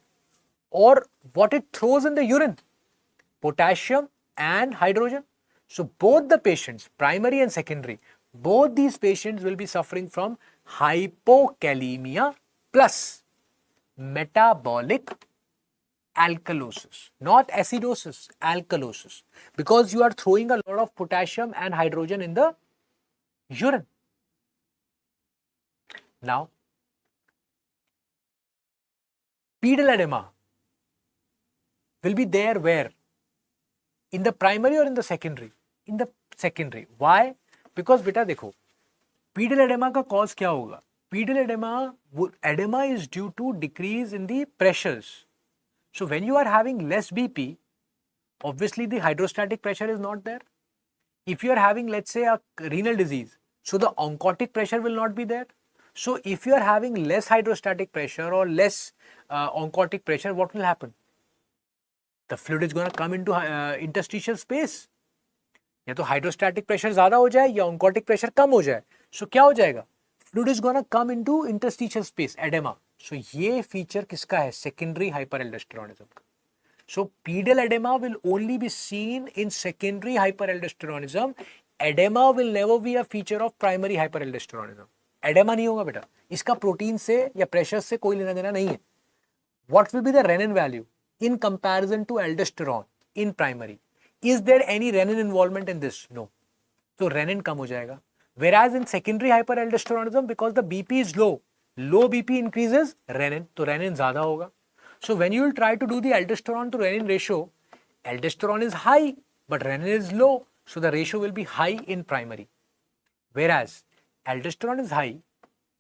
or what it throws in the urine, potassium and hydrogen. So both the patients, primary and secondary, both these patients will be suffering from hypokalemia plus metabolic alkalosis, not acidosis, alkalosis, because you are throwing a lot of potassium and hydrogen in the urine. Now, pedal edema will be there where? In the primary or in the secondary? In the secondary. Why? Because बेटा देखो, pedal edema का cause क्या होगा? Pedal edema is due to decrease in the pressures. So when you are having less BP, obviously the hydrostatic pressure is not there. If you are having, let's say, a renal disease, so the oncotic pressure will not be there. So if you are having less hydrostatic pressure or less oncotic pressure, what will happen? The fluid is going to come into interstitial space. या तो hydrostatic pressure ज्यादा हो जाए या oncotic pressure कम हो जाए. सो क्या हो जाएगा? Fluid is gonna come into interstitial space, oedema. So ये फीचर किसका है? सेकेंडरी हाइपरएल्डोस्टेरोनिज्म का. So pedal oedema will only be seen in secondary hyperaldosteronism. Oedema will never be a feature of primary hyperaldosteronism. Oedema नहीं होगा बेटा, इसका protein से या प्रेशर से कोई लेना देना नहीं है. What will be the renin value in comparison to aldosterone in primary? Is there any renin involvement in this? No. So renin कम हो जाएगा. Whereas in secondary hyperaldosteronism, because the BP is low BP increases renin, तो renin ज़्यादा होगा. So when you will try to do the aldosterone to renin ratio, aldosterone is high but renin is low, so the ratio will be high in primary. Whereas aldosterone is high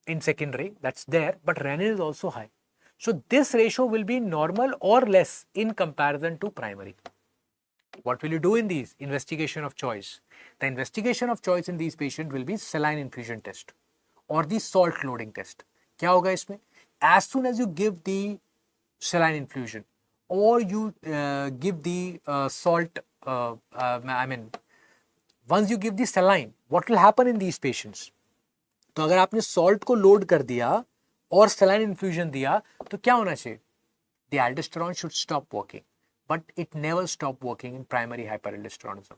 in secondary, that's there, but renin is also high. So this ratio will be normal or less in comparison to primary. What will you do in these? Investigation of choice. The investigation of choice in these patients will be saline infusion test or the salt loading test. क्या होगा इसमें? As soon as you give the saline infusion or you give the salt, once you give the saline, what will happen in these patients? तो अगर आपने salt को load कर दिया और saline infusion दिया तो क्या होना चाहिए? The aldosterone should stop working, but it never stop working in primary hyperaldosteronism.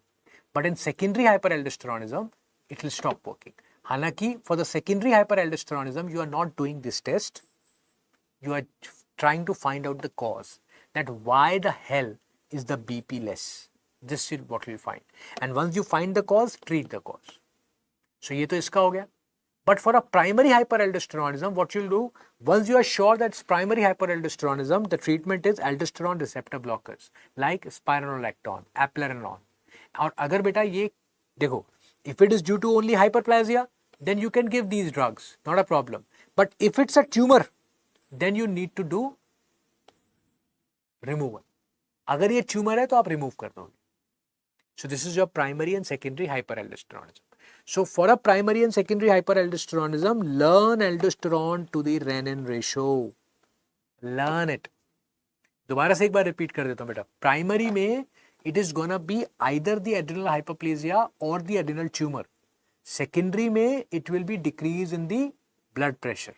But in secondary hyperaldosteronism, it will stop working. हालांकि for the secondary hyperaldosteronism, you are not doing this test. You are trying to find out the cause, that why the hell is the BP less. This is what you will find. And once you find the cause, treat the cause. So ये तो इसका हो गया. But for a primary hyperaldosteronism, what you'll do, once you are sure that it's primary hyperaldosteronism, the treatment is aldosterone receptor blockers like spironolactone, aplerenone. और अगर बेटा ये देखो, if it is due to only hyperplasia, then you can give these drugs, not a problem. But if it's a tumor, then you need to do removal. अगर ये tumor है तो आप remove कर दोगे. So this is your primary and secondary hyperaldosteronism. So for a primary and secondary hyperaldosteronism, learn aldosterone to the renin ratio. Learn it. दोबारा से एक बार repeat कर देता हूँ बेटा. Primary में it is gonna be either the adrenal hyperplasia or the adrenal tumor. Secondary में it will be decrease in the blood pressure.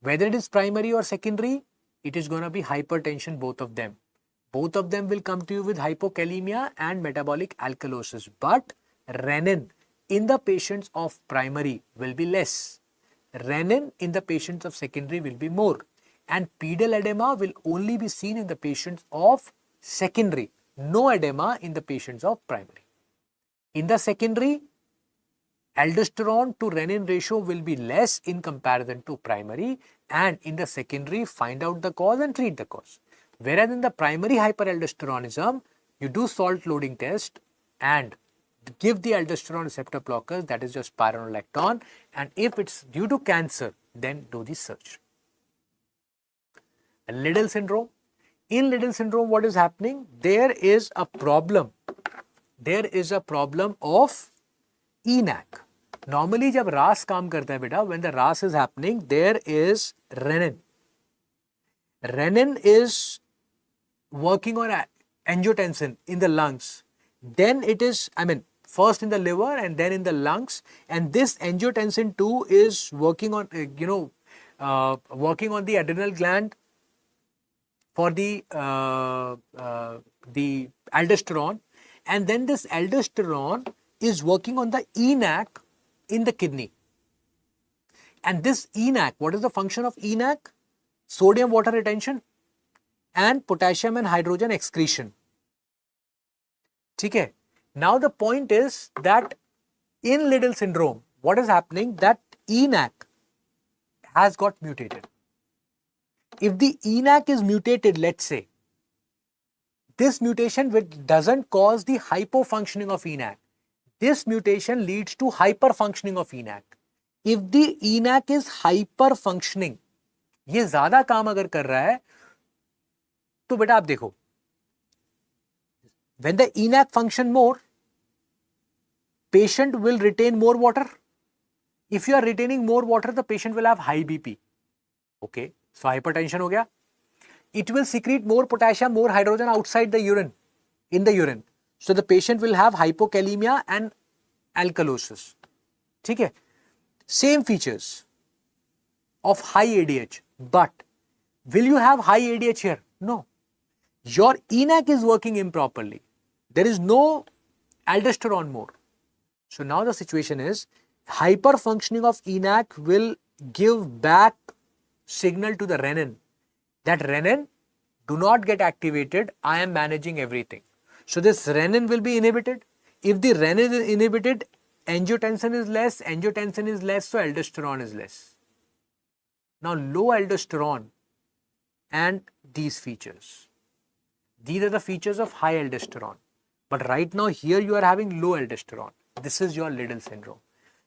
Whether it is primary or secondary, it is gonna be hypertension, both of them. Both of them will come to you with hypokalemia and metabolic alkalosis. But renin in the patients of primary will be less. Renin in the patients of secondary will be more. And pedal edema will only be seen in the patients of secondary. No edema in the patients of primary. In the secondary, aldosterone to renin ratio will be less in comparison to primary. And in the secondary, find out the cause and treat the cause. Whereas in the primary hyperaldosteronism, you do salt loading test and give the aldosterone receptor blockers, that is just spironolactone, and if it's due to cancer, then do the surgery. Liddle syndrome. In Liddle syndrome, what is happening? There is a problem. There is a problem of ENaC. Normally, जब RAS काम करता है बेटा, when the RAS is happening, there is renin. Renin is working on angiotensin in the lungs. Then it is, first in the liver and then in the lungs. And this angiotensin 2 is working on, working on the adrenal gland for the aldosterone. And then this aldosterone is working on the ENaC in the kidney. And this ENaC, what is the function of ENaC? Sodium water retention and potassium and hydrogen excretion. Okay. Now the point is that in Liddle syndrome, what is happening? That ENaC has got mutated. If the ENaC is mutated, let's say, This mutation which doesn't cause the hypofunctioning of ENaC. This mutation leads to hyperfunctioning of ENaC. If the ENaC is hyperfunctioning, ये ज्यादा काम अगर कर रहा है तो बेटा आप देखो, when the ENaC function more, patient will retain more water. If you are retaining more water, the patient will have high BP. Okay, so hypertension हो गया. It will secrete more potassium, more hydrogen outside the urine, in the urine. So the patient will have hypokalemia and alkalosis. ठीक है? Same features of high ADH, but will you have high ADH here? No. Your ENaC is working improperly. There is no aldosterone more. So now the situation is hyperfunctioning of ENaC will give back signal to the renin. That renin, do not get activated, I am managing everything. So this renin will be inhibited. If the renin is inhibited, angiotensin is less, so aldosterone is less. Now low aldosterone and these features. These are the features of high aldosterone. But right now here you are having low aldosterone. This is your Liddle syndrome.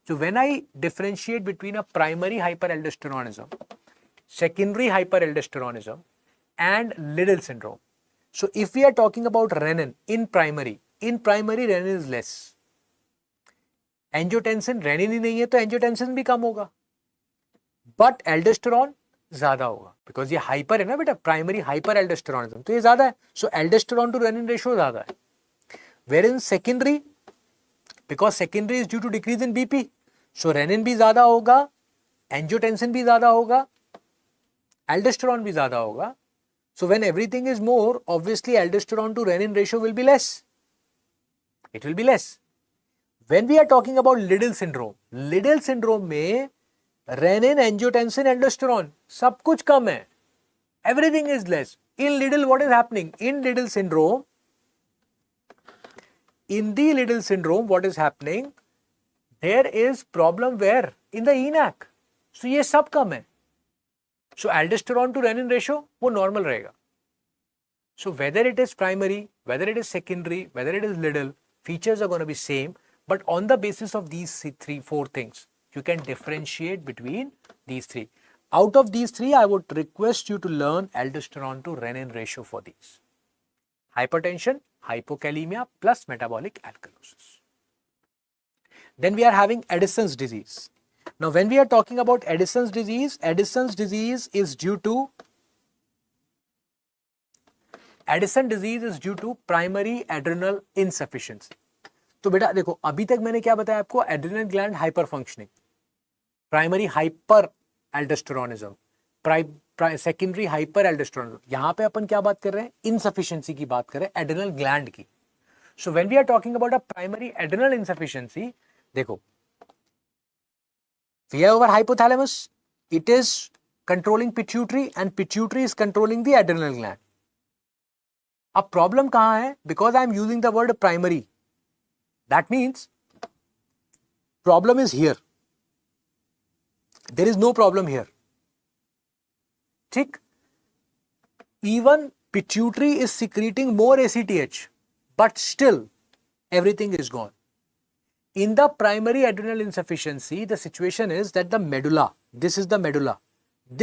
So when I differentiate between a primary hyperaldosteronism, secondary hyperaldosteronism and Liddle syndrome. So if we are talking about renin in primary renin is less. Angiotensin, renin ही नहीं है तो angiotensin भी कम होगा. But aldosterone ज़्यादा होगा. Because ये hyper है ना बेटा, primary hyperaldosteronism, तो ये ज़्यादा है. So aldosterone to renin ratio ज़्यादा है. Wherein secondary, because secondary is due to decrease in BP, so renin भी ज़्यादा होगा, angiotensin भी ज़्यादा होगा, aldosterone भी ज़्यादा होगा. So when everything is more, obviously aldosterone to renin ratio will be less. It will be less. When we are talking about Liddle syndrome में renin, angiotensin, aldosterone सब कुछ कम है. Everything is less. In Liddle, what is happening? In the Liddle syndrome, what is happening? There is problem where? In the ENaC. So ये सब कम है. So aldosterone to renin ratio वो normal रहेगा. So whether it is primary, whether it is secondary, whether it is Liddle, features are going to be same. But on the basis of these 4 things, you can differentiate between these 3. Out of these 3, I would request you to learn aldosterone to renin ratio for these. Hypertension, hypokalemia plus metabolic alkalosis. Then we are having Addison's disease. Now when we are talking about Addison's disease is due to primary adrenal insufficiency. तो बेटा देखो अभी तक मैंने क्या बताया आपको, adrenal gland hyper functioning, primary hyper aldosteronism, secondary hyper aldosteronism. यहां पे अपन क्या बात कर रहे हैं? इनसफिशिएंसी की बात कर रहे हैं, एड्रिनल ग्लैंड की. So when we are talking about a primary adrenal insufficiency, देखो we have our hypothalamus, it is controlling pituitary and pituitary is controlling the adrenal gland. अब प्रॉब्लम कहां है? Because I am using the word primary. That means problem is here. There is no problem here. ठीक? Even pituitary is secreting more ACTH, but still everything is gone. In the primary adrenal insufficiency, the situation is that the medulla, this is the medulla.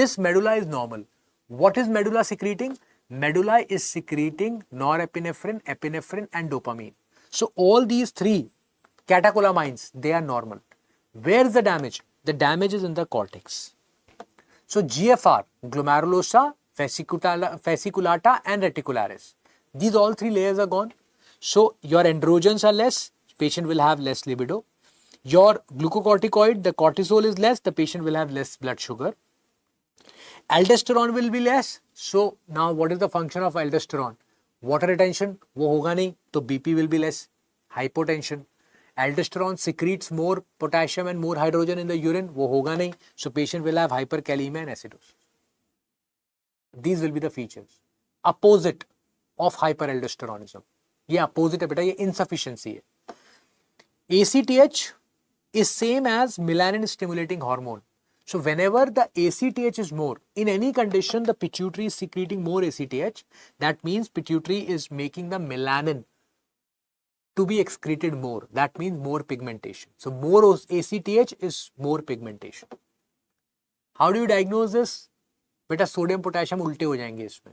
This medulla is normal. What is medulla secreting? Medulla is secreting norepinephrine, epinephrine and dopamine. So all these 3 catecholamines, they are normal. Where is the damage? The damage is in the cortex. So GFR, glomerulosa, fasciculata and reticularis. These all 3 layers are gone. So your androgens are less, patient will have less libido. Your glucocorticoid, the cortisol is less, the patient will have less blood sugar. Aldosterone will be less. So now what is the function of aldosterone? Water retention, वो होगा नहीं, तो BP will be less. Hypotension, aldosterone secretes more potassium and more hydrogen in the urine, वो होगा नहीं, so patient will have hyperkalemia and acidosis. These will be the features. Opposite of hyperaldosteronism. ये opposite है बेटा, ये insufficiency है. ACTH is same as melanin stimulating hormone. So whenever the ACTH is more, in any condition the pituitary is secreting more ACTH, that means pituitary is making the melanin to be excreted more. That means more pigmentation. So more ACTH is more pigmentation. How do you diagnose this? बेटा sodium potassium उल्टे हो जाएंगे इसमें.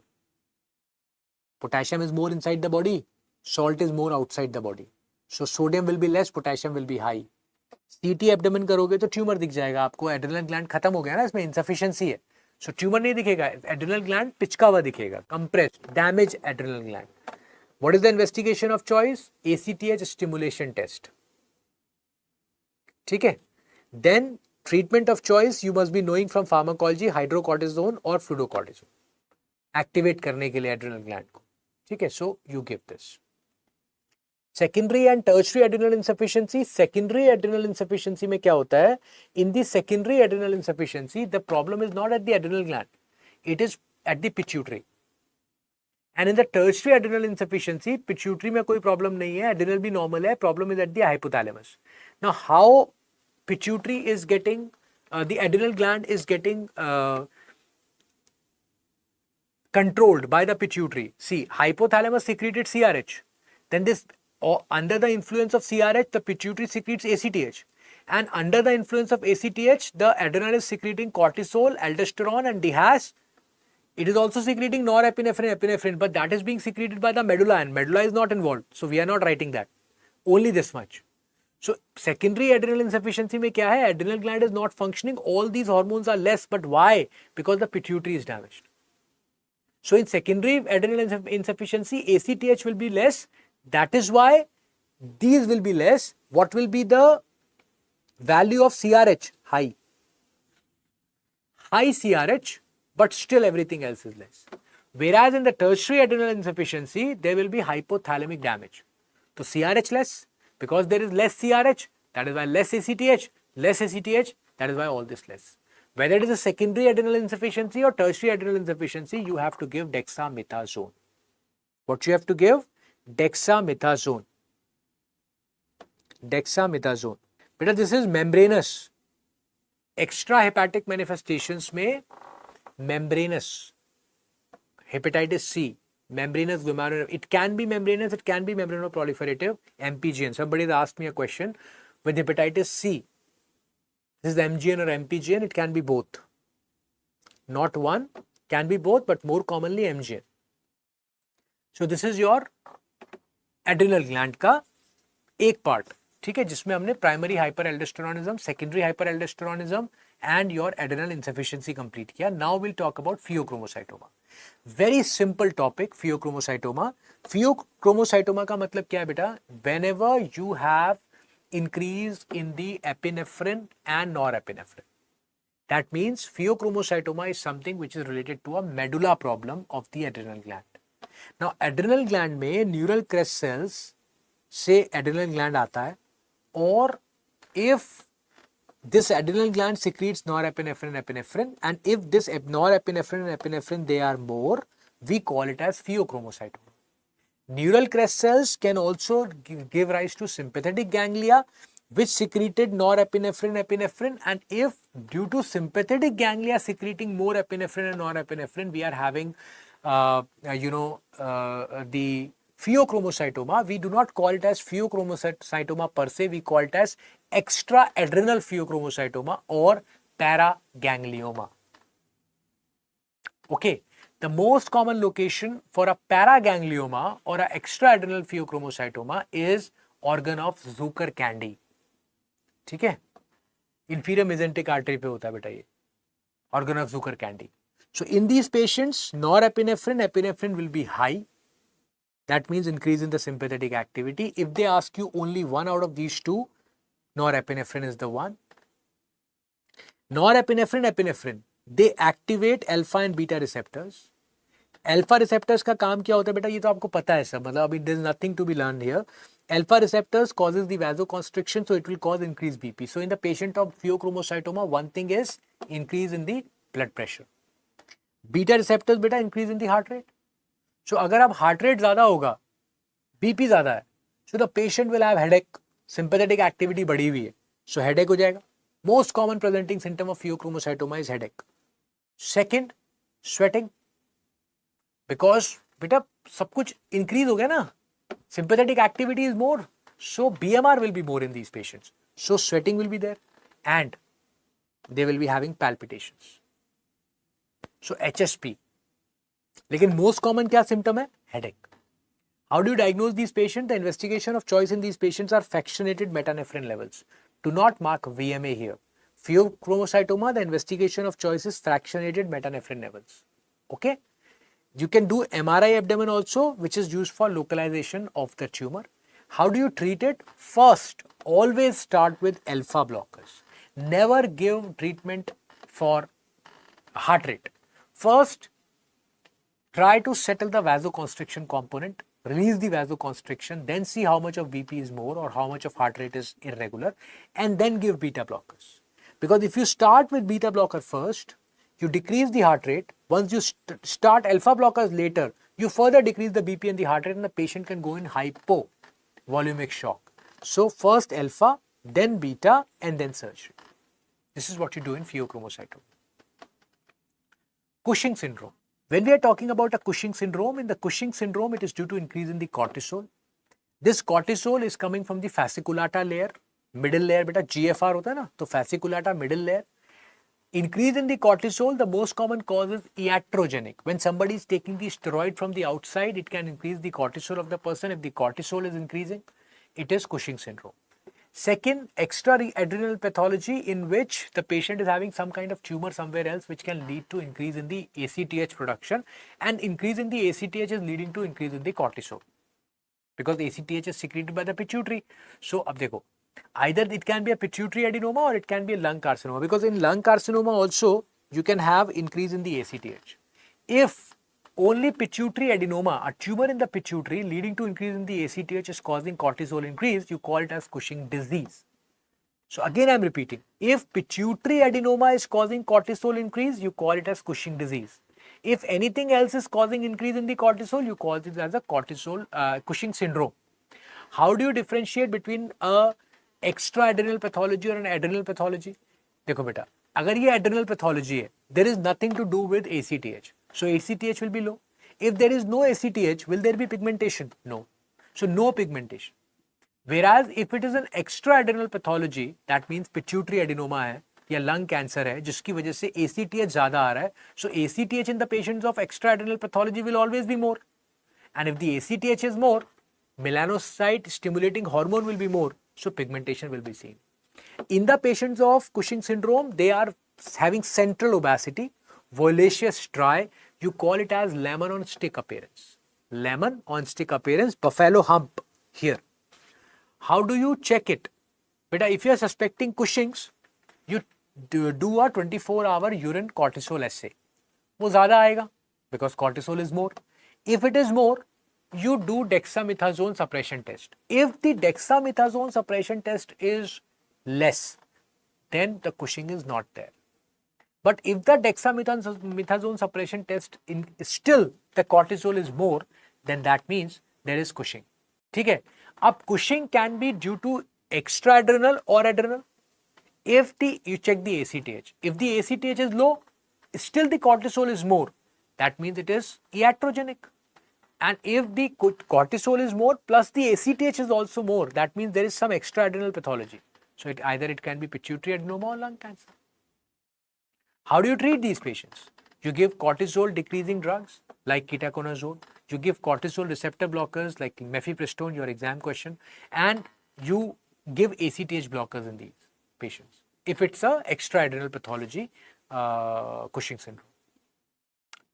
Potassium is more inside the body, salt is more outside the body. So sodium will be less, potassium will be high. CT abdomen करोगे तो tumour दिख जाएगा आपको. एड्रिनल ग्लैंड खत्म हो गया ना, इसमें इनसफिशिएंसी है. सो ट्यूमर नहीं दिखेगा, एड्रिनल ग्लैंड पिचका हुआ दिखेगा, compressed, damage adrenal gland. What is the investigation of choice? ACTH stimulation test. ठीक है. Then treatment of choice you must be knowing from pharmacology, hydrocortisone or fluorocortisone. Activate करने के लिए एड्रिनल ग्लैंड को. ठीक है. So you give this. Secondary and tertiary adrenal insufficiency. Secondary adrenal insufficiency में क्या होता है? In the secondary adrenal insufficiency, the problem is not at the adrenal gland, it is at the pituitary. And in the tertiary adrenal insufficiency, pituitary में कोई problem नहीं है, adrenal भी normal है, problem is at the hypothalamus. Now how pituitary is getting, the adrenal gland is getting controlled by the pituitary. See, hypothalamus secreted CRH, then this under the influence of CRH, the pituitary secretes ACTH, and under the influence of ACTH, the adrenal is secreting cortisol, aldosterone, and DHAS. It is also secreting norepinephrine, epinephrine, but that is being secreted by the medulla, and medulla is not involved, so we are not writing that. Only this much. So secondary adrenal insufficiency में क्या है? Adrenal gland is not functioning. All these hormones are less, but why? Because the pituitary is damaged. So in secondary adrenal insufficiency, ACTH will be less. That is why these will be less. What will be the value of CRH? High. High CRH, but still everything else is less. Whereas in the tertiary adrenal insufficiency, there will be hypothalamic damage. So CRH less, because there is less CRH, that is why less ACTH, that is why all this less. Whether it is a secondary adrenal insufficiency or tertiary adrenal insufficiency, you have to give dexamethasone. What you have to give? Dexamethasone. Dexamethasone. But this is membranous. Extrahepatic manifestations में membranous, hepatitis C, membranous glomerular. It can be membranous, it can be membranoproliferative, MPGN. Somebody has asked me a question with hepatitis C. This is MGN or MPGN. It can be both. Not one, can be both, but more commonly MGN. So this is your adrenal gland का एक part. ठीक है, जिसमें हमने primary hyper aldosteronism, secondary hyper aldosteronism and your adrenal insufficiency complete किया. Now will talk about pheochromocytoma. Very simple topic pheochromocytoma. Pheochromocytoma का मतलब क्या है बेटा? Whenever you have increase in the epinephrine and norepinephrine, that means pheochromocytoma is something which is related to a medulla problem of the adrenal gland. Now adrenal gland में neural crest cells से adrenal gland आता है, और if this adrenal gland secretes norepinephrine and epinephrine, and if this norepinephrine and epinephrine they are more, we call it as pheochromocytoma. Neural crest cells can also give rise to sympathetic ganglia which secreted norepinephrine, epinephrine, and if due to sympathetic ganglia secreting more epinephrine and norepinephrine, we are having the pheochromocytoma, we do not call it as pheochromocytoma per se, we call it as extra adrenal pheochromocytoma or paraganglioma. Okay, the most common location for a paraganglioma or a extra adrenal pheochromocytoma is organ of Zucker-Candy. ठीक है, inferior mesenteric artery पे होता है बेटा ये, organ of Zucker-Candy. So in these patients, norepinephrine, epinephrine will be high. That means increase in the sympathetic activity. If they ask you only one out of these two, norepinephrine is the one. Norepinephrine, epinephrine, they activate alpha and beta receptors. Alpha receptors का काम क्या होता है बेटा? ये तो आपको पता है सब, मतलब अभी there is nothing to be learned here. Alpha receptors causes the vasoconstriction, so it will cause increased BP. So in the patient of pheochromocytoma, one thing is increase in the blood pressure. Beta receptors बेटा increase in the heart rate. So अगर आप heart rate ज्यादा होगा, BP ज्यादा है, so the patient will have headache, sympathetic activity बढ़ी हुई है, सो हेडेक हो जाएगा. Most common presenting symptom of pheochromocytoma is headache. Second, sweating. Because बेटा सब कुछ increase हो गया ना, sympathetic activity is more, so BMR will be more in these patients. So sweating will be there and they will be having palpitations. So HSP. लेकिन most common क्या symptom है? Headache. How do you diagnose these patients? The investigation of choice in these patients are fractionated metanephrine levels. Do not mark VMA here. Pheochromocytoma, the investigation of choice is fractionated metanephrine levels. Okay? You can do MRI abdomen also, which is used for localization of the tumor. How do you treat it? First, always start with alpha blockers. Never give treatment for heart rate. First, try to settle the vasoconstriction component, release the vasoconstriction, then see how much of BP is more or how much of heart rate is irregular, and then give beta blockers. Because if you start with beta blocker first, you decrease the heart rate. Once you start alpha blockers later, you further decrease the BP and the heart rate, and the patient can go in hypovolemic shock. So first alpha, then beta, and then surgery. This is what you do in pheochromocytoma. Cushing syndrome. When we are talking about a Cushing syndrome, in the Cushing syndrome, it is due to increase in the cortisol. This cortisol is coming from the fasciculata layer, middle layer, beta GFR होता है ना, तो fasciculata middle layer. Increase in the cortisol, the most common cause is iatrogenic. When somebody is taking the steroid from the outside, it can increase the cortisol of the person. If the cortisol is increasing, it is Cushing syndrome. Second, extra-adrenal pathology in which the patient is having some kind of tumor somewhere else which can lead to increase in the ACTH production, and increase in the ACTH is leading to increase in the cortisol because the ACTH is secreted by the pituitary. So, ab dekho, either it can be a pituitary adenoma or it can be a lung carcinoma, because in lung carcinoma also you can have increase in the ACTH. If only pituitary adenoma, a tumor in the pituitary leading to increase in the ACTH is causing cortisol increase, you call it as Cushing disease. So again I am repeating, if pituitary adenoma is causing cortisol increase, you call it as Cushing disease. If anything else is causing increase in the cortisol, you call it as a Cushing syndrome. How do you differentiate between a extra adrenal pathology or an adrenal pathology? देखो बेटा, अगर ये adrenal pathology है, there is nothing to do with ACTH. So ACTH will be low. If there is no ACTH, will there be pigmentation? No. So no pigmentation. Whereas if it is an extra adrenal pathology, that means pituitary adenoma है या lung cancer है जिसकी वजह से ACTH ज़्यादा आ रहा है. So ACTH in the patients of extra adrenal pathology will always be more. And if the ACTH is more, melanocyte stimulating hormone will be more. So pigmentation will be seen. In the patients of Cushing syndrome, they are having central obesity, violaceous striae. You call it as lemon on stick appearance. Lemon on stick appearance, buffalo hump here. How do you check it? Beta, if you are suspecting Cushing's, you do a 24-hour urine cortisol assay. वो ज़्यादा आएगा because cortisol is more. If it is more, you do dexamethasone suppression test. If the dexamethasone suppression test is less, then the Cushing is not there. But if the dexamethasone suppression test still the cortisol is more, then that means there is Cushing. ठीक है? अब Cushing can be due to extra adrenal or adrenal. If you check the ACTH, if the ACTH is low, still the cortisol is more, that means it is iatrogenic. And if the cortisol is more plus the ACTH is also more, that means there is some extra adrenal pathology. So either it can be pituitary adenoma or lung cancer. How do you treat these patients? You give cortisol decreasing drugs like ketoconazole. You give cortisol receptor blockers like mifepristone, your exam question, and you give ACTH blockers in these patients. If it's a extra adrenal pathology, Cushing syndrome.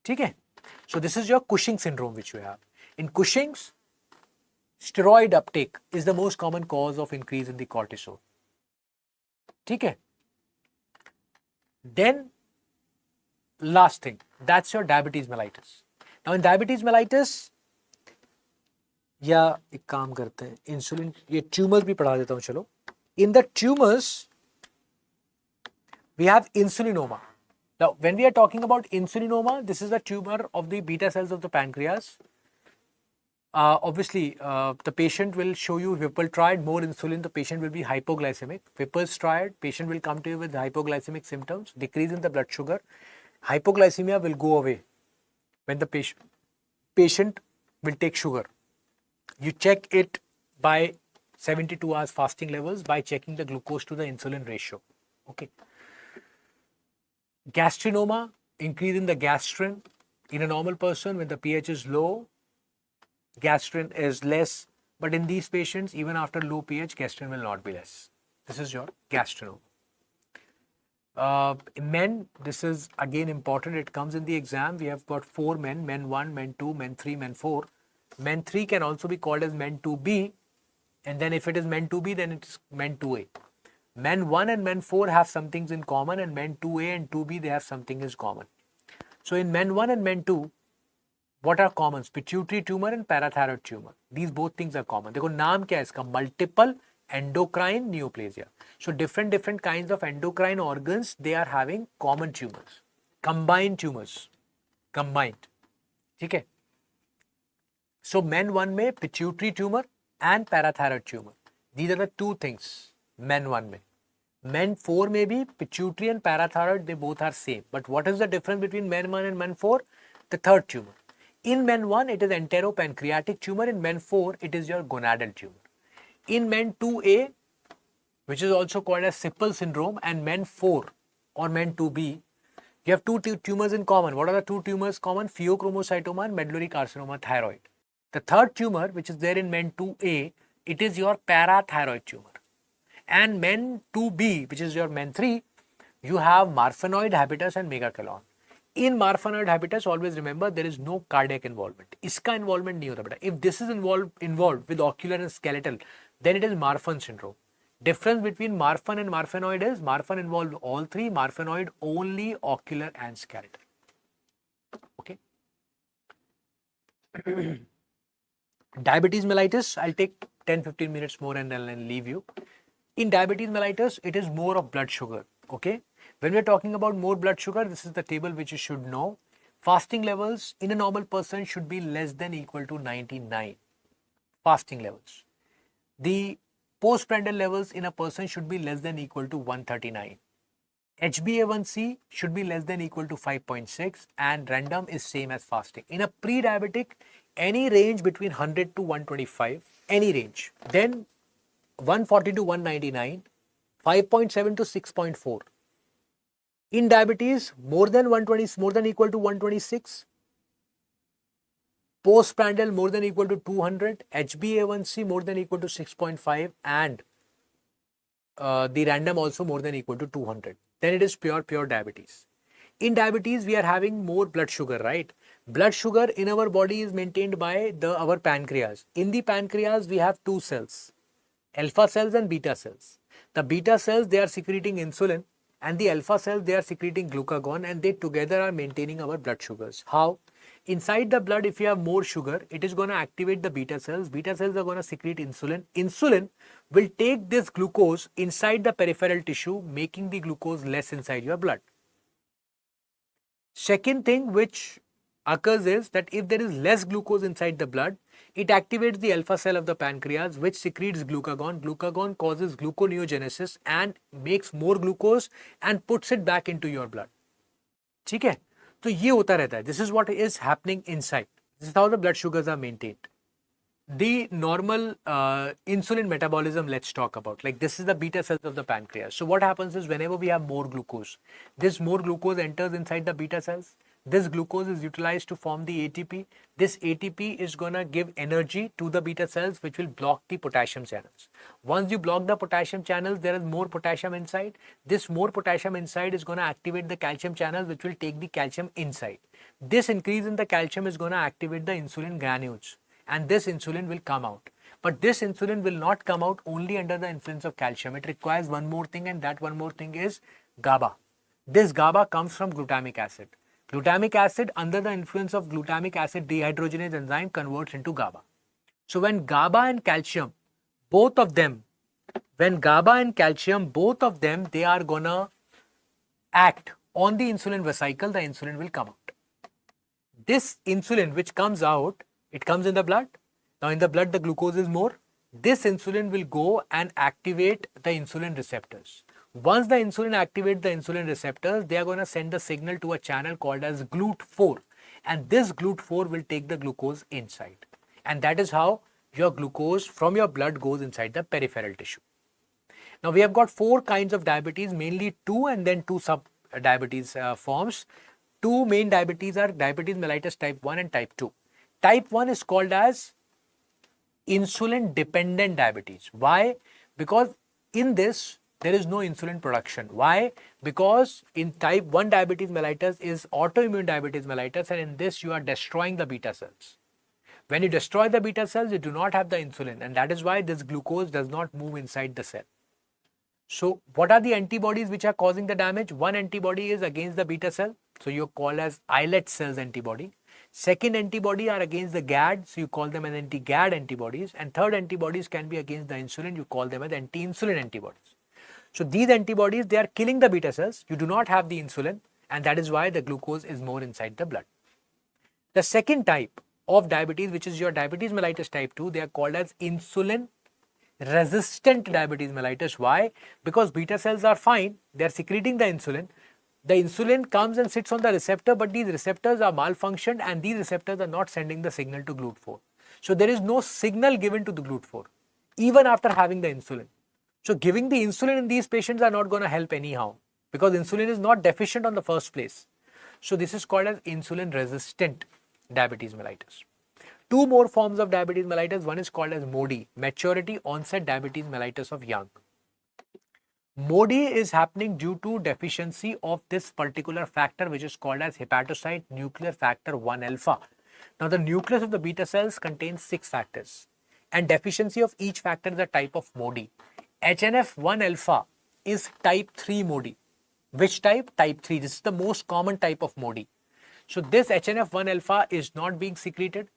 ठीक है? So this is your Cushing syndrome which you have. In Cushing's, steroid uptake is the most common cause of increase in the cortisol. ठीक है? Then last thing, that's your diabetes mellitus. Now in diabetes mellitus, या एक काम करते हैं, insulin, ये tumours भी पढ़ा देता हूँ चलो. In the tumors, we have insulinoma. Now, when we are talking about insulinoma, this is a tumor of the beta cells of the pancreas. Obviously, the patient will show you Whipple triad, more insulin, the patient will be hypoglycemic. Whipple's triad, patient will come to you with hypoglycemic symptoms, decrease in the blood sugar. Hypoglycemia will go away when the patient will take sugar. You check it by 72 hours fasting levels by checking the glucose to the insulin ratio. Okay. Gastrinoma, increase in the gastrin. In a normal person, when the pH is low, gastrin is less. But in these patients, even after low pH, gastrin will not be less. This is your gastrinoma. In men, this is again important. It comes in the exam. We have got 4 men, men 1, men 2, men 3, men 4. Men 3 can also be called as men 2B. And then if it is men 2B, then it is men 2A. Men 1 and men 4 have some things in common, and men 2A and 2B, they have something is common. So in men 1 and men 2, what are commons? Pituitary tumor and parathyroid tumor. These both things are common. देखो नाम क्या है इसका? Multiple endocrine neoplasia. So different kinds of endocrine organs, they are having common tumors, combined tumors, combined. ठीक है? So men 1 में pituitary tumor and parathyroid tumor. These are the two things. Men 1 में. Men 4 may be pituitary and parathyroid, they both are same. But what is the difference between men 1 and men 4? The third tumor. In men 1, it is enteropancreatic tumor. In men 4, it is your gonadal tumor. In men 2A, which is also called as Sippel syndrome, and men 4 or men 2B, you have two tumors in common. What are the two tumors common? Pheochromocytoma and medullary carcinoma thyroid. The third tumor, which is there in men 2A, it is your parathyroid tumor. And men 2B, which is your men 3, you have marfanoid habitus and megacolon. In marfanoid habitus, always remember there is no cardiac involvement. Iska involvement nahi hota beta. If this is involved with ocular and skeletal, then it is Marfan syndrome. Difference between Marfan and marfanoid is Marfan involved all three, marfanoid only ocular and skeletal. Okay. Diabetes mellitus, I'll take 10-15 minutes more and then I'll leave you. In diabetes mellitus, it is more of blood sugar. Okay. When we are talking about more blood sugar, this is the table which you should know. Fasting levels in a normal person should be less than equal to 99. Fasting levels. The postprandial levels in a person should be less than equal to 139. HbA1c should be less than equal to 5.6 and random is same as fasting. In a pre-diabetic, any range between 100 to 125, any range. Then 140 to 199, 5.7 to 6.4. In diabetes, more than 120, more than equal to 126. Postprandial more than equal to 200. HbA1c more than equal to 6.5 and the random also more than equal to 200. Then it is pure diabetes. In diabetes, we are having more blood sugar, right? Blood sugar in our body is maintained by our pancreas. In the pancreas, we have two cells, alpha cells and beta cells. The beta cells, they are secreting insulin, and the alpha cells, they are secreting glucagon, and they together are maintaining our blood sugars. How? Inside the blood, if you have more sugar, it is going to activate the beta cells. Beta cells are going to secrete insulin. Insulin will take this glucose inside the peripheral tissue, making the glucose less inside your blood. Second thing which occurs is that if there is less glucose inside the blood, it activates the alpha cell of the pancreas, which secretes glucagon. Glucagon causes gluconeogenesis and makes more glucose and puts it back into your blood. ठीक है? तो ये होता रहता है. This is what is happening inside. This is how the blood sugars are maintained. The normal insulin metabolism, let's talk about. Like this is the beta cells of the pancreas. So what happens is whenever we have more glucose, this more glucose enters inside the beta cells. This glucose is utilized to form the ATP. This ATP is going to give energy to the beta cells, which will block the potassium channels. Once you block the potassium channels, there is more potassium inside. This more potassium inside is going to activate the calcium channels, which will take the calcium inside. This increase in the calcium is going to activate the insulin granules, and this insulin will come out. But this insulin will not come out only under the influence of calcium. It requires one more thing, and that one more thing is GABA. This GABA comes from glutamic acid. Glutamic acid, under the influence of glutamic acid dehydrogenase enzyme, converts into GABA. So when GABA and calcium, both of them, they are gonna act on the insulin vesicle, the insulin will come out. This insulin which comes out, it comes in the blood. Now in the blood the glucose is more. This insulin will go and activate the insulin receptors. Once the insulin activates the insulin receptors, they are going to send the signal to a channel called as GLUT4, and this GLUT4 will take the glucose inside, and that is how your glucose from your blood goes inside the peripheral tissue. Now we have got 4 kinds of diabetes, mainly 2 and then 2 sub diabetes forms. 2 main diabetes are diabetes mellitus type 1 and type 2. Type 1 is called as insulin dependent diabetes. Why? Because in this there is no insulin production. Why? Because in type 1 diabetes mellitus is autoimmune diabetes mellitus, and in this you are destroying the beta cells. When you destroy the beta cells, you do not have the insulin, and that is why this glucose does not move inside the cell. So what are the antibodies which are causing the damage? One antibody is against the beta cell, so you call as islet cells antibody. Second antibody are against the GAD, so you call them as anti-GAD antibodies. And third antibodies can be against the insulin, you call them as anti-insulin antibodies. So these antibodies, they are killing the beta cells, you do not have the insulin, and that is why the glucose is more inside the blood. The second type of diabetes, which is your diabetes mellitus type 2, they are called as insulin resistant diabetes mellitus. Why? Because beta cells are fine, they are secreting the insulin. The insulin comes and sits on the receptor, but these receptors are malfunctioned and these receptors are not sending the signal to GLUT4. So there is no signal given to the GLUT4 even after having the insulin. So giving the insulin in these patients are not going to help anyhow, because insulin is not deficient on the first place. So this is called as insulin resistant diabetes mellitus. 2 more forms of diabetes mellitus. One is called as MODY, maturity onset diabetes mellitus of young. MODY is happening due to deficiency of this particular factor, which is called as hepatocyte nuclear factor 1 alpha. Now the nucleus of the beta cells contains 6 factors, and deficiency of each factor is a type of MODY. HNF1 alpha is type 3 MODY. Which type? Type 3. This is the most common type of MODY. So this HNF1 alpha is not being secreted.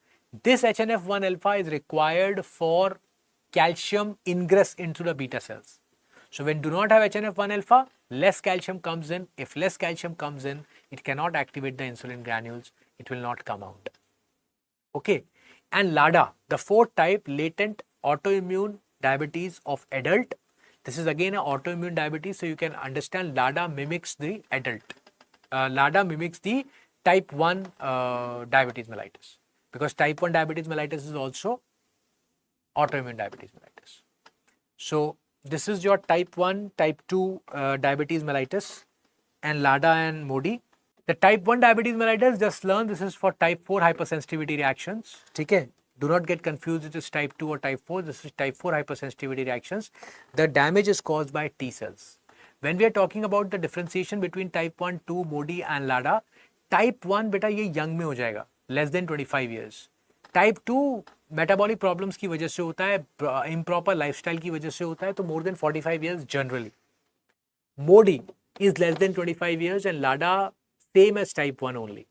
This HNF1 alpha is required for calcium ingress into the beta cells. So when do not have HNF1 alpha, less calcium comes in. If less calcium comes in, it cannot activate the insulin granules. It will not come out. Okay. And LADA, the 4th type, latent autoimmune diabetes of adult. This is again an autoimmune diabetes. So you can understand LADA mimics the adult. LADA mimics the type 1 diabetes mellitus, because type 1 diabetes mellitus is also autoimmune diabetes mellitus. So this is your type 1, type 2 diabetes mellitus and LADA and MODY. The type 1 diabetes mellitus, just learn this is for type 4 hypersensitivity reactions. Okay? Do not get confused with this type 2 or type 4. This is type 4 hypersensitivity reactions. The damage is caused by T cells. When we are talking about the differentiation between type 1, 2, MODY and LADA, type 1 beta ये young में हो जाएगा, less than 25 years. Type 2 metabolic problems की वजह से होता है, improper lifestyle की वजह से होता है, तो more than 45 years generally. MODY is less than 25 years and LADA same as type 1 only.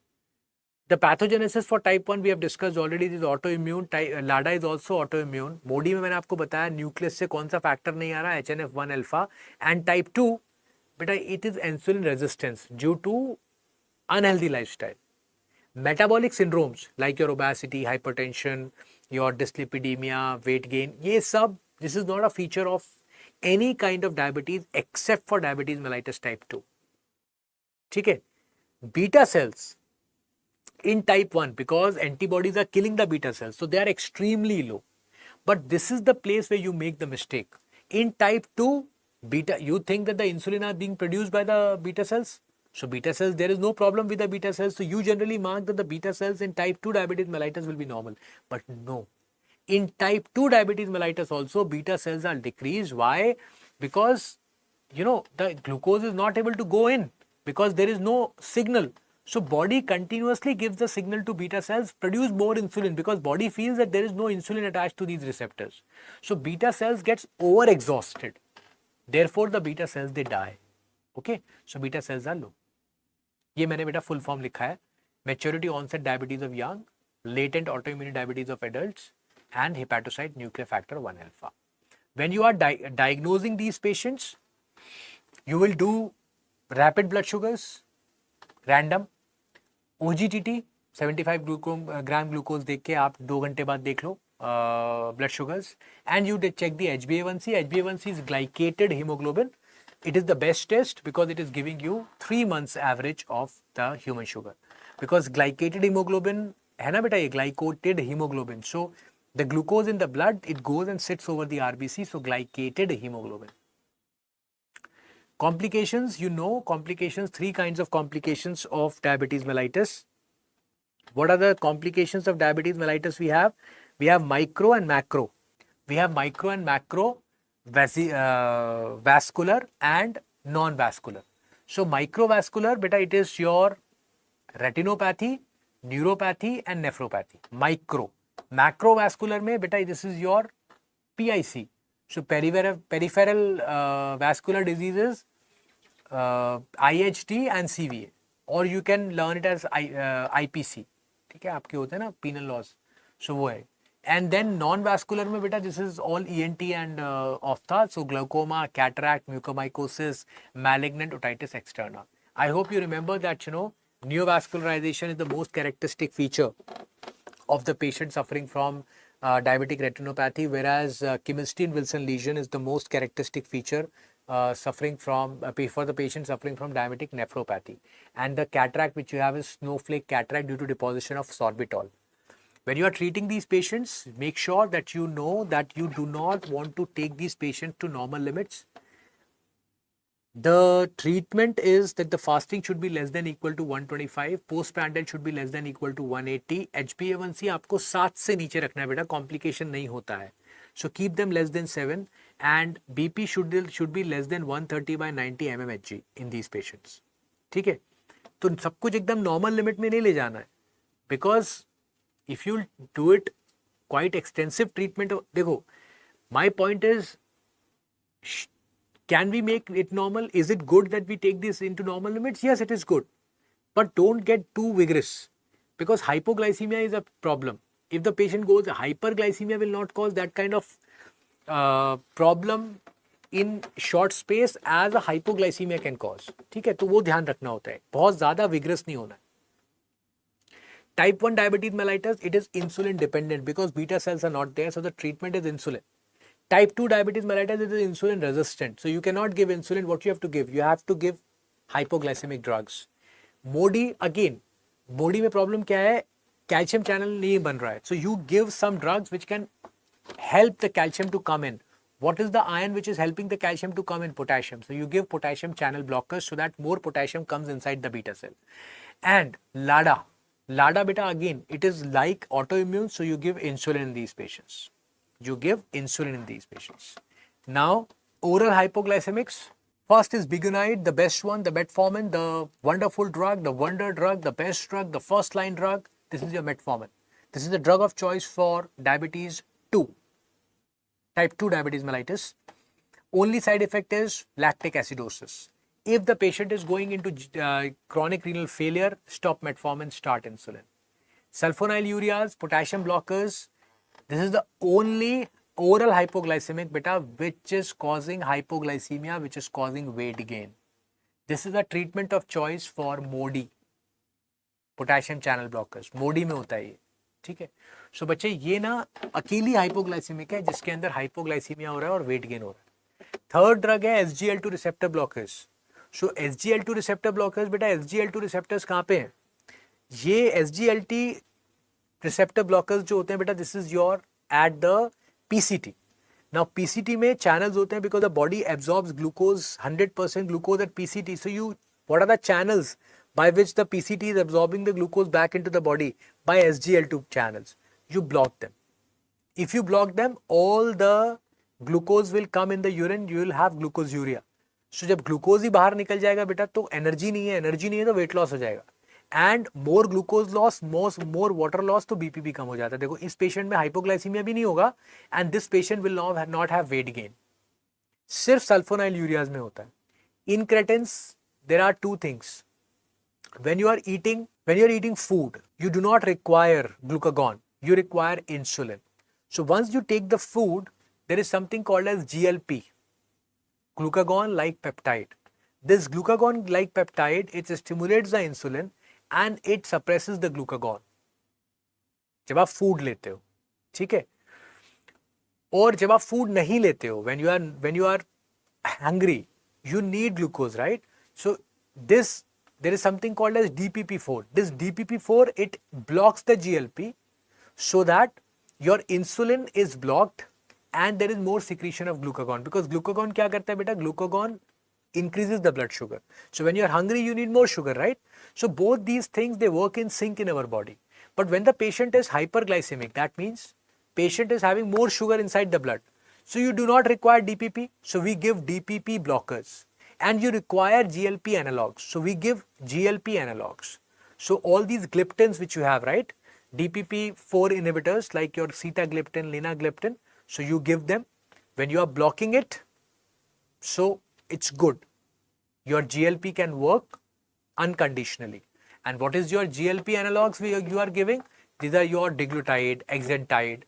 The pathogenesis for type 1 we have discussed already, is autoimmune. LADA is also autoimmune. MODY में मैंने आपको बताया न्यूक्लियस से कौन सा factor नहीं आ रहा, HNF1 alpha. And type 2 बेटा it is insulin resistance due to unhealthy lifestyle. Metabolic syndromes like your obesity, hypertension, your dyslipidemia, weight gain, ये सब, this is not a feature of any kind of diabetes except for diabetes mellitus type 2. ठीक है? Beta cells in type 1, because antibodies are killing the beta cells, so they are extremely low. But this is the place where you make the mistake. In type 2, beta, you think that the insulin are being produced by the beta cells. So beta cells, there is no problem with the beta cells. So you generally mark that the beta cells in type 2 diabetes mellitus will be normal. But no. In type 2 diabetes mellitus also, beta cells are decreased. Why? Because, the glucose is not able to go in, because there is no signal. So body continuously gives the signal to beta cells, produce more insulin, because body feels that there is no insulin attached to these receptors. So beta cells gets over exhausted. Therefore the beta cells, they die. Okay. So beta cells are low. ये मैंने बेटा full form लिखा है. Maturity onset diabetes of young, latent autoimmune diabetes of adults, and hepatocyte nuclear factor 1 alpha. When you are diagnosing these patients, you will do rapid blood sugars, random, OGTT 75 gram glucose देख के आप 2 घंटे बाद देख लो, blood sugars, and you check the HbA1c. HbA1c is glycated hemoglobin. It is the best test because it is giving you 3 months average of the human sugar. Because glycated hemoglobin है ना बेटा, ये glycated hemoglobin. So the glucose in the blood, it goes and sits over the RBC. So glycated hemoglobin. Complications, you know, complications, 3 kinds of complications of diabetes mellitus. What are the complications of diabetes mellitus we have? We have micro and macro. We have micro and macro, vascular and non-vascular. So microvascular, beta, it is your retinopathy, neuropathy and nephropathy. Micro. Macrovascular mein, beta, this is your PIC. So peripheral vascular diseases, IHD and CVA. Or you can learn it as IPC. ठीक है, आपके होते हैं ना penal laws. So वो है. And then non-vascular में बेटा, this is all ENT and ophtha. So glaucoma, cataract, mucormycosis, malignant otitis externa. I hope you remember that, you know, neovascularization is the most characteristic feature of the patient suffering from diabetic retinopathy, whereas Kimmelstein-Wilson lesion is the most characteristic feature suffering from for the patient suffering from diabetic nephropathy. And the cataract which you have is snowflake cataract due to deposition of sorbitol. When you are treating these patients, make sure that you know that you do not want to take these patients to normal limits. The treatment is that the fasting should be less than equal to 125, postprandial should be less than equal to 180, HbA1c आपको 7 से नीचे रखना है बेटा, complication नहीं होता है. So keep them less than 7 and BP should be less than 130 by 90 mmHg in these patients. ठीक है, तो सब कुछ एकदम normal limit में नहीं ले जाना है, because if you do it quite extensive treatment, देखो, my point is, can we make it normal? Is it good that we take this into normal limits? Yes, it is good. But don't get too vigorous, because hypoglycemia is a problem. If the patient goes, hyperglycemia will not cause that kind of problem in short space as a hypoglycemia can cause. ठीक है, तो वो ध्यान रखना होता है, बहुत ज़्यादा vigorous नहीं होना. Type 1 diabetes mellitus, it is insulin dependent because beta cells are not there, so the treatment is insulin. Type 2 diabetes mellitus, it is insulin resistant, so you cannot give insulin. What you have to give? You have to give hypoglycemic drugs. MODY, again, MODY में problem क्या है? Calcium channel नहीं बन रहा है, so you give some drugs which can help the calcium to come in. What is the ion which is helping the calcium to come in? Potassium. So you give potassium channel blockers so that more potassium comes inside the beta cell. And LADA. LADA beta, again, it is like autoimmune, so you give insulin in these patients. You give insulin in these patients. Now, oral hypoglycemics. First is Bigunide, the best one, the metformin, the wonderful drug, the wonder drug, the best drug, the first line drug. This is your metformin. This is the drug of choice for diabetes 2, type 2 diabetes mellitus. Only side effect is lactic acidosis. If the patient is going into chronic renal failure, stop metformin, start insulin. Sulfonylureas, potassium blockers. This is the only oral hypoglycemic beta which is causing hypoglycemia, which is causing weight gain. This is the treatment of choice for MODY, potassium channel blockers. MODY में होता है ये, ठीक है. सो बच्चे ये ना अकेली हाइपोग्लाइसीमिक है जिसके अंदर हाइपोग्लाइसीमिया हो रहा है और वेट गेन हो रहा है. थर्ड ड्रग है SGL2 रिसेप्टर ब्लॉकर्स. सो SGL2 रिसेप्टर ब्लॉकर्स बेटा, SGL2 रिसेप्टर्स कहाँ पे हैं? ये SGLT रिसेप्टर ब्लॉकर्स जो होते हैं बेटा, this is your at the PCT. Now PCT में चैनल्स होते हैं because the body absorbs glucose, 100% glucose at PCT. So what are the channels by which the PCT is absorbing the glucose back into the body? By SGL2 channels. You block them. If you block them, all the glucose will come in the urine. You will have glucosuria. So जब glucose ही बाहर निकल जाएगा बेटा तो energy नहीं है तो weight loss हो जाएगा. And more glucose loss, more water loss, तो बीपी भी कम हो जाता है. देखो इस पेशेंट में हाइपोग्लाइसीमिया भी नहीं होगा and this patient will not have weight gain. सिर्फ सल्फोनाइलयूरियाज में होता है. Incretins, there are two things. When you are eating food, you do not require glucagon, you require insulin. So once you take the food, there is something called as GLP, glucagon-like peptide. This glucagon-like peptide, it stimulates the insulin and it suppresses the glucagon जब आप food लेते हो, ठीक है. और जब आप food नहीं लेते हो, when you are hungry, you need glucose, right? So this, there is something called as DPP4. This DPP4, it blocks the GLP so that your insulin is blocked and there is more secretion of glucagon, because glucagon क्या करता है बेटा, glucagon increases the blood sugar. So when you are hungry, you need more sugar, right? So both these things, they work in sync in our body. But when the patient is hyperglycemic, that means patient is having more sugar inside the blood. So you do not require DPP, so we give DPP blockers. And you require GLP analogs, so we give GLP analogs. So all these gliptins which you have, right? DPP4 inhibitors like your sitagliptin, linagliptin, so you give them. When you are blocking it, so it's good. Your GLP can work unconditionally. And what is your GLP analogs you are giving? These are your deglutide, exenatide.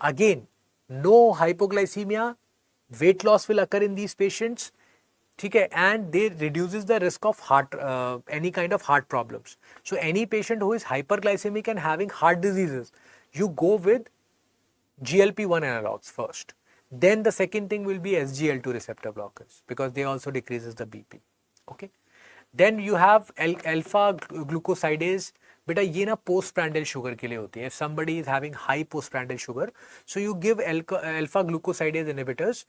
Again, no hypoglycemia, weight loss will occur in these patients. Okay, and they reduces the risk of heart, any kind of heart problems. So any patient who is hyperglycemic and having heart diseases, you go with GLP-1 analogs first. Then the second thing will be SGL2 receptor blockers, because they also decreases the BP. Okay. Then you have alpha glucosidase. बेटा ये ना postprandial sugar के लिए होती है. If somebody is having high postprandial sugar, so you give alpha glucosidase inhibitors,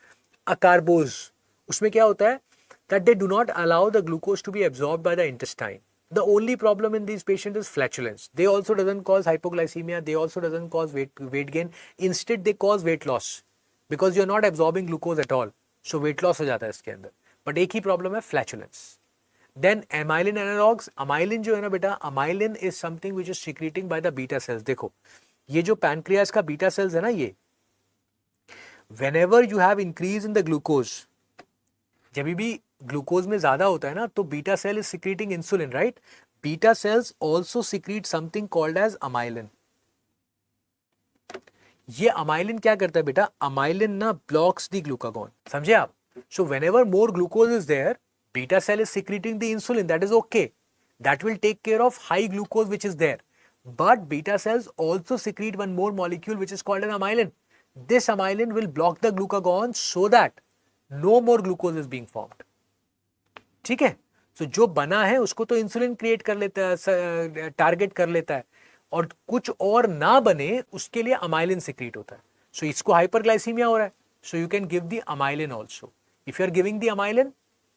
acarbose. उसमें क्या होता है? That they do not allow the glucose to be absorbed by the intestine. The only problem in these patients is flatulence. They also doesn't cause hypoglycemia. They also doesn't cause weight gain. Instead, they cause weight loss because you're not absorbing glucose at all. So weight loss हो जाता है इसके अंदर. But एक ही problem है flatulence. Then amylin analogs. Amylin जो है ना बेटा, amylin is something which is secreting by the beta cells. देखो, ये जो pancreas का beta cells है ना ये, whenever you have increase in the glucose, जब भी ग्लूकोज में ज्यादा होता है ना, तो beta cell is secreting insulin, right? Beta cells also secrete something called as amylin. ये अमाइलिन क्या करता है बेटा? अमाइलिन ना ब्लॉक्स द ग्लूकागॉन. समझे आप? So whenever more glucose is there, beta cell is secreting the insulin. That is okay, that will take care of high glucose which is there. But beta cells also secrete one more molecule which is called an amylin. This amylin will block the glucagon so that no more glucose is being formed. ठीक है? सो जो बना है उसको तो insulin create कर लेता है, टारगेट कर लेता है, और कुछ और ना बने उसके लिए अमाइलिन सिक्रीट होता है. सो इसको हाइपरग्लाइसीमिया हो रहा है, so you can give the amylin also. If you are giving the amylin,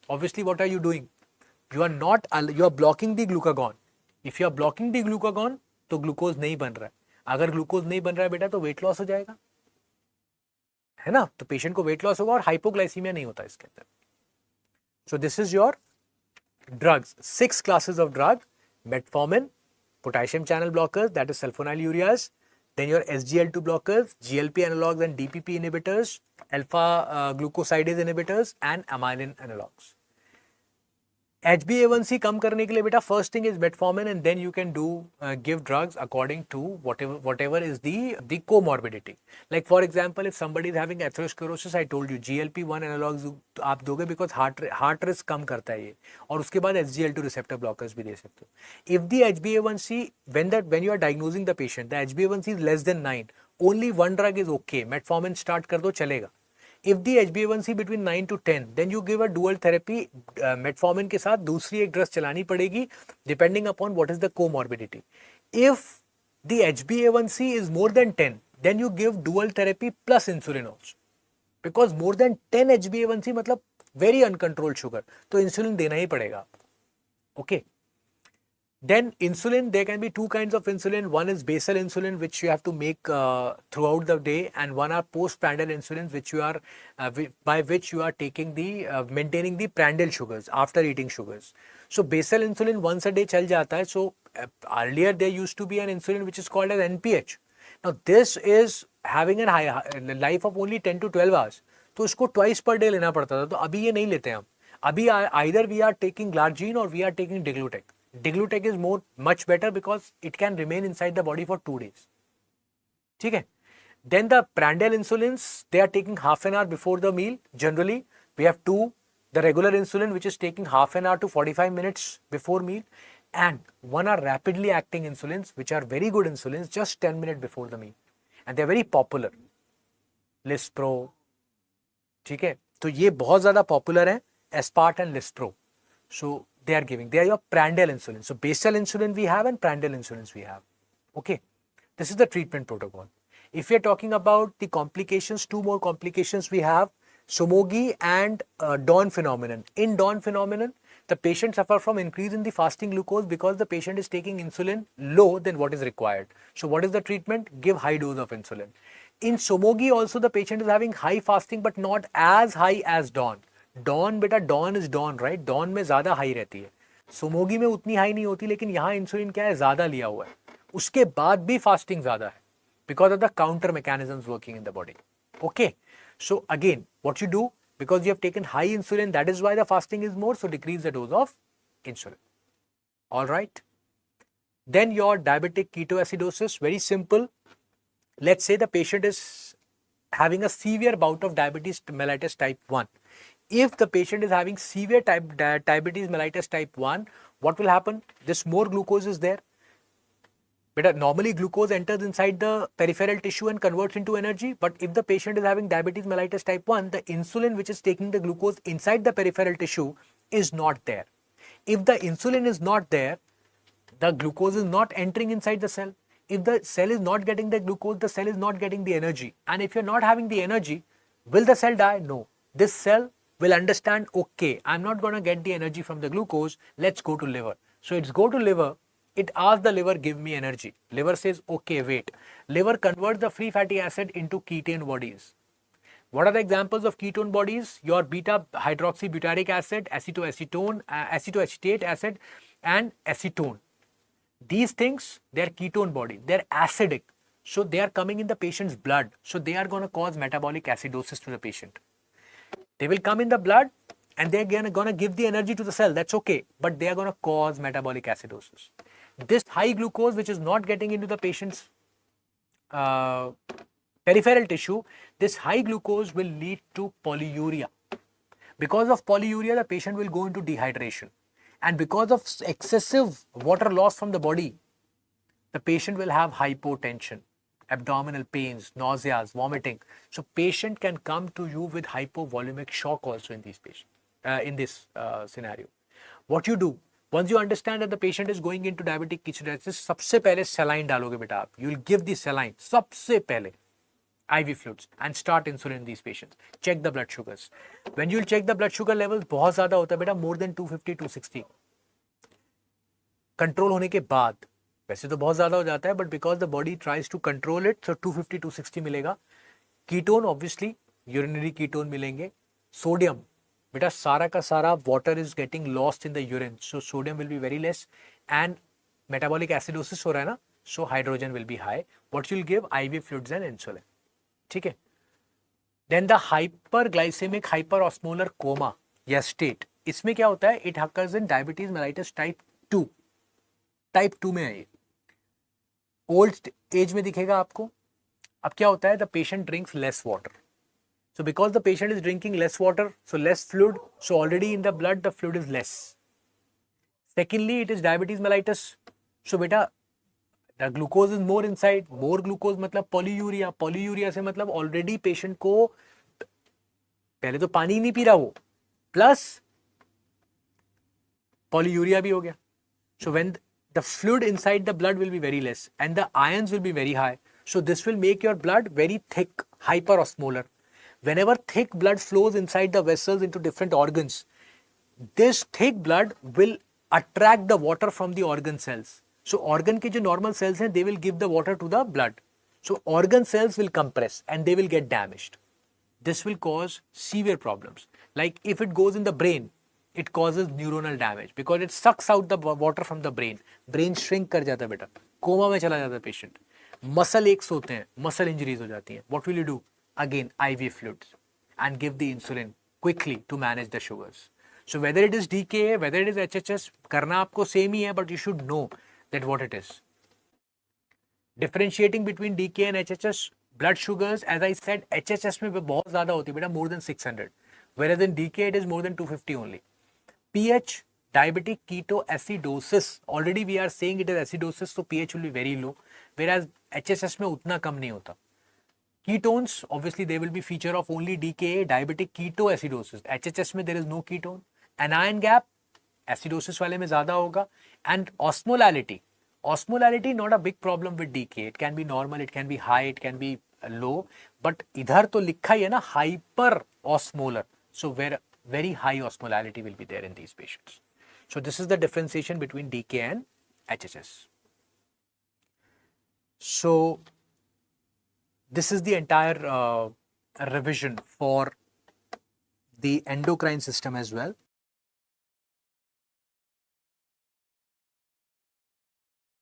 obviously what are you doing? You are blocking the glucagon. If you are blocking the glucagon, तो glucose नहीं बन रहा है. अगर glucose नहीं बन रहा है बेटा, तो वेट लॉस हो जाएगा, है ना? तो पेशेंट को वेट लॉस होगा और हाइपोग्लाइसीमिया नहीं होता इसके अंदर. So this is your drugs. 6 classes of drug: metformin, potassium channel blockers, that is sulfonylureas, then your SGL2 blockers, GLP analogs and DPP inhibitors, alpha glucosidase inhibitors and amylin analogs. HbA1c कम करने के लिए बेटा, first thing is metformin, and then you can do give drugs according to whatever is the comorbidity. Like for example, if somebody is having atherosclerosis, I told you GLP-1 analogs आप दोगे because heart risk कम करता है ये, और उसके बाद SGL2 receptor blockers भी दे सकते हो. If the HbA1c, when you are diagnosing the patient, the HbA1c is less than 9, only one drug is okay. Metformin start कर दो, चलेगा. If the HbA1c between 9 to 10, then you give a dual therapy. Metformin के साथ दूसरी एक drug चलानी पड़ेगी, depending upon what is the comorbidity. If the HbA1c is more than 10, then you give dual therapy plus insulin also. Because more than 10 HbA1c मतलब very uncontrolled sugar, तो insulin देना ही पड़ेगा आपको. Okay. Then insulin, there can be two kinds of insulin. One is basal insulin, which you have to make throughout the day, and one are postprandial insulins, which you are by which you are taking the maintaining the prandial sugars after eating sugars. So basal insulin once a day चल जाता है. So earlier there used to be an insulin which is called as NPH. Now this is having a high life of only 10 to 12 hours. तो इसको twice per day लेना पड़ता था. तो अभी ये नहीं लेते हम. अभी either we are taking glargine or we are taking Deglutec. Deglutec is much better because it can remain inside the body for 2 days. ठीक है? Then the prandial insulins, they are taking half an hour before the meal. Generally, we have two. The regular insulin, which is taking half an hour to 45 minutes before meal, and one are rapidly acting insulins, which are very good insulins, just 10 minutes before the meal, and they are very popular. Lispro, ठीक है, तो ये बहुत ज्यादा popular है, aspart and lispro. So they are giving, they are your prandial insulin. So basal insulin we have and prandial insulins we have. Okay, this is the treatment protocol. If we are talking about the complications, two more complications we have, Somogi and Dawn phenomenon. In Dawn phenomenon, the patient suffer from increase in the fasting glucose because the patient is taking insulin low than what is required. So what is the treatment? Give high dose of insulin. In Somogi also the patient is having high fasting but not as high as Dawn. Dawn बेटा, dawn is dawn, right, dawn में ज्यादा high रहती है, सोमोगी में उतनी high नहीं होती, लेकिन यहाँ इंसुलिन क्या है, ज्यादा लिया हुआ है, उसके बाद भी फास्टिंग ज्यादा है because of the counter mechanisms working in the body. Okay, so again what you do, because you have taken high insulin, that is why the fasting is more, so decrease the dose of insulin. All right, then your diabetic ketoacidosis, very simple. Let's say the patient is having a severe bout of diabetes mellitus type 1. If the patient is having severe diabetes mellitus type 1, what will happen? This more glucose is there. But normally glucose enters inside the peripheral tissue and converts into energy. But if the patient is having diabetes mellitus type 1, the insulin which is taking the glucose inside the peripheral tissue is not there. If the insulin is not there, the glucose is not entering inside the cell. If the cell is not getting the glucose, the cell is not getting the energy. And if you're not having the energy, will the cell die? No. This cell will understand, okay, I'm not going to get the energy from the glucose, let's go to liver. So it's go to liver, it asks the liver, give me energy. Liver says, okay, wait. Liver converts the free fatty acid into ketone bodies. What are the examples of ketone bodies? Your beta hydroxybutyric acid, acetoacetate acid, and acetone. These things, they are ketone bodies, they are acidic. So they are coming in the patient's blood. So they are going to cause metabolic acidosis to the patient. They will come in the blood and they are going to give the energy to the cell. That's okay. But they are going to cause metabolic acidosis. This high glucose which is not getting into the patient's peripheral tissue, this high glucose will lead to polyuria. Because of polyuria, the patient will go into dehydration. And because of excessive water loss from the body, the patient will have hypotension, abdominal pains, nauseas, vomiting. So patient can come to you with hypovolemic shock also in these patients, in this scenario. What you do, once you understand that the patient is going into diabetic ketoacidosis, सबसे पहले saline डालोगे बेटा आप. You will give the saline सबसे पहले, IV fluids, and start insulin in these patients. Check the blood sugars. When you will check the blood sugar levels, बहुत ज़्यादा होता है बेटा, more than 250, 260. कंट्रोल होने के बाद, वैसे तो बहुत ज़्यादा हो जाता है, but because the body tries to control it, so 250, 260 मिलेगा. कीटोन ऑब्वियसली यूरिनरी कीटोन मिलेंगे. सोडियम बेटा, सारा का सारा water is getting lost in the urine, so sodium will be very less. And metabolic acidosis हो रहा है ना, so hydrogen will be high. What will give? IV fluids and insulin. ठीक है. Then the hyperglycaemic hyperosmolar coma या state, इसमें क्या होता है? It hackers in diabetes mellitus type 2. Type 2 में है ये. ओल्ड एज में दिखेगा आपको. अब क्या होता है? The patient drinks less water. So because the patient is drinking less water, so less fluid, so already in the blood the fluid is less. Secondly, it is diabetes mellitus. So beta, the glucose is more inside. More glucose मतलब polyuria. Polyuria से मतलब already patient को पहले तो पानी ही नहीं P रहा वो, plus polyuria भी हो गया. So when the fluid inside the blood will be very less and the ions will be very high. So this will make your blood very thick, hyperosmolar. Whenever thick blood flows inside the vessels into different organs, this thick blood will attract the water from the organ cells. So organ के जो normal cells हैं, they will give the water to the blood. So organ cells will compress and they will get damaged. This will cause severe problems. Like if it goes in the brain, it causes neuronal damage because it sucks out the water from the brain. Brain shrink कर जाता है बेटा, coma में चला जाता है patient. Muscle aches होते हैं, muscle injuries हो जाती हैं. What will you do? Again, IV fluids and give the insulin quickly to manage the sugars. So whether it is DKA, whether it is HHS, करना आपको same ही है, but you should know that what it is. Differentiating between DKA and HHS, blood sugars, as I said, HHS में बहुत ज़्यादा होती है बेटा, more than 600, whereas in DKA it is more than 250 only. pH, diabetic ketoacidosis, already we are saying it is acidosis, so pH will be very low, whereas HHS में उतना कम नहीं होता. Ketones, obviously they will be feature of only DKA, diabetic ketoacidosis. HHS में there is no ketone. Anion gap, acidosis वाले में ज़्यादा होगा. And osmolality not a big problem with DKA. It can be normal, it can be high, it can be low. But इधर तो लिखा ही है ना hyper osmolar. So where very high osmolality will be there in these patients. So this is the differentiation between DKA and HHS. So this is the entire revision for the endocrine system as well.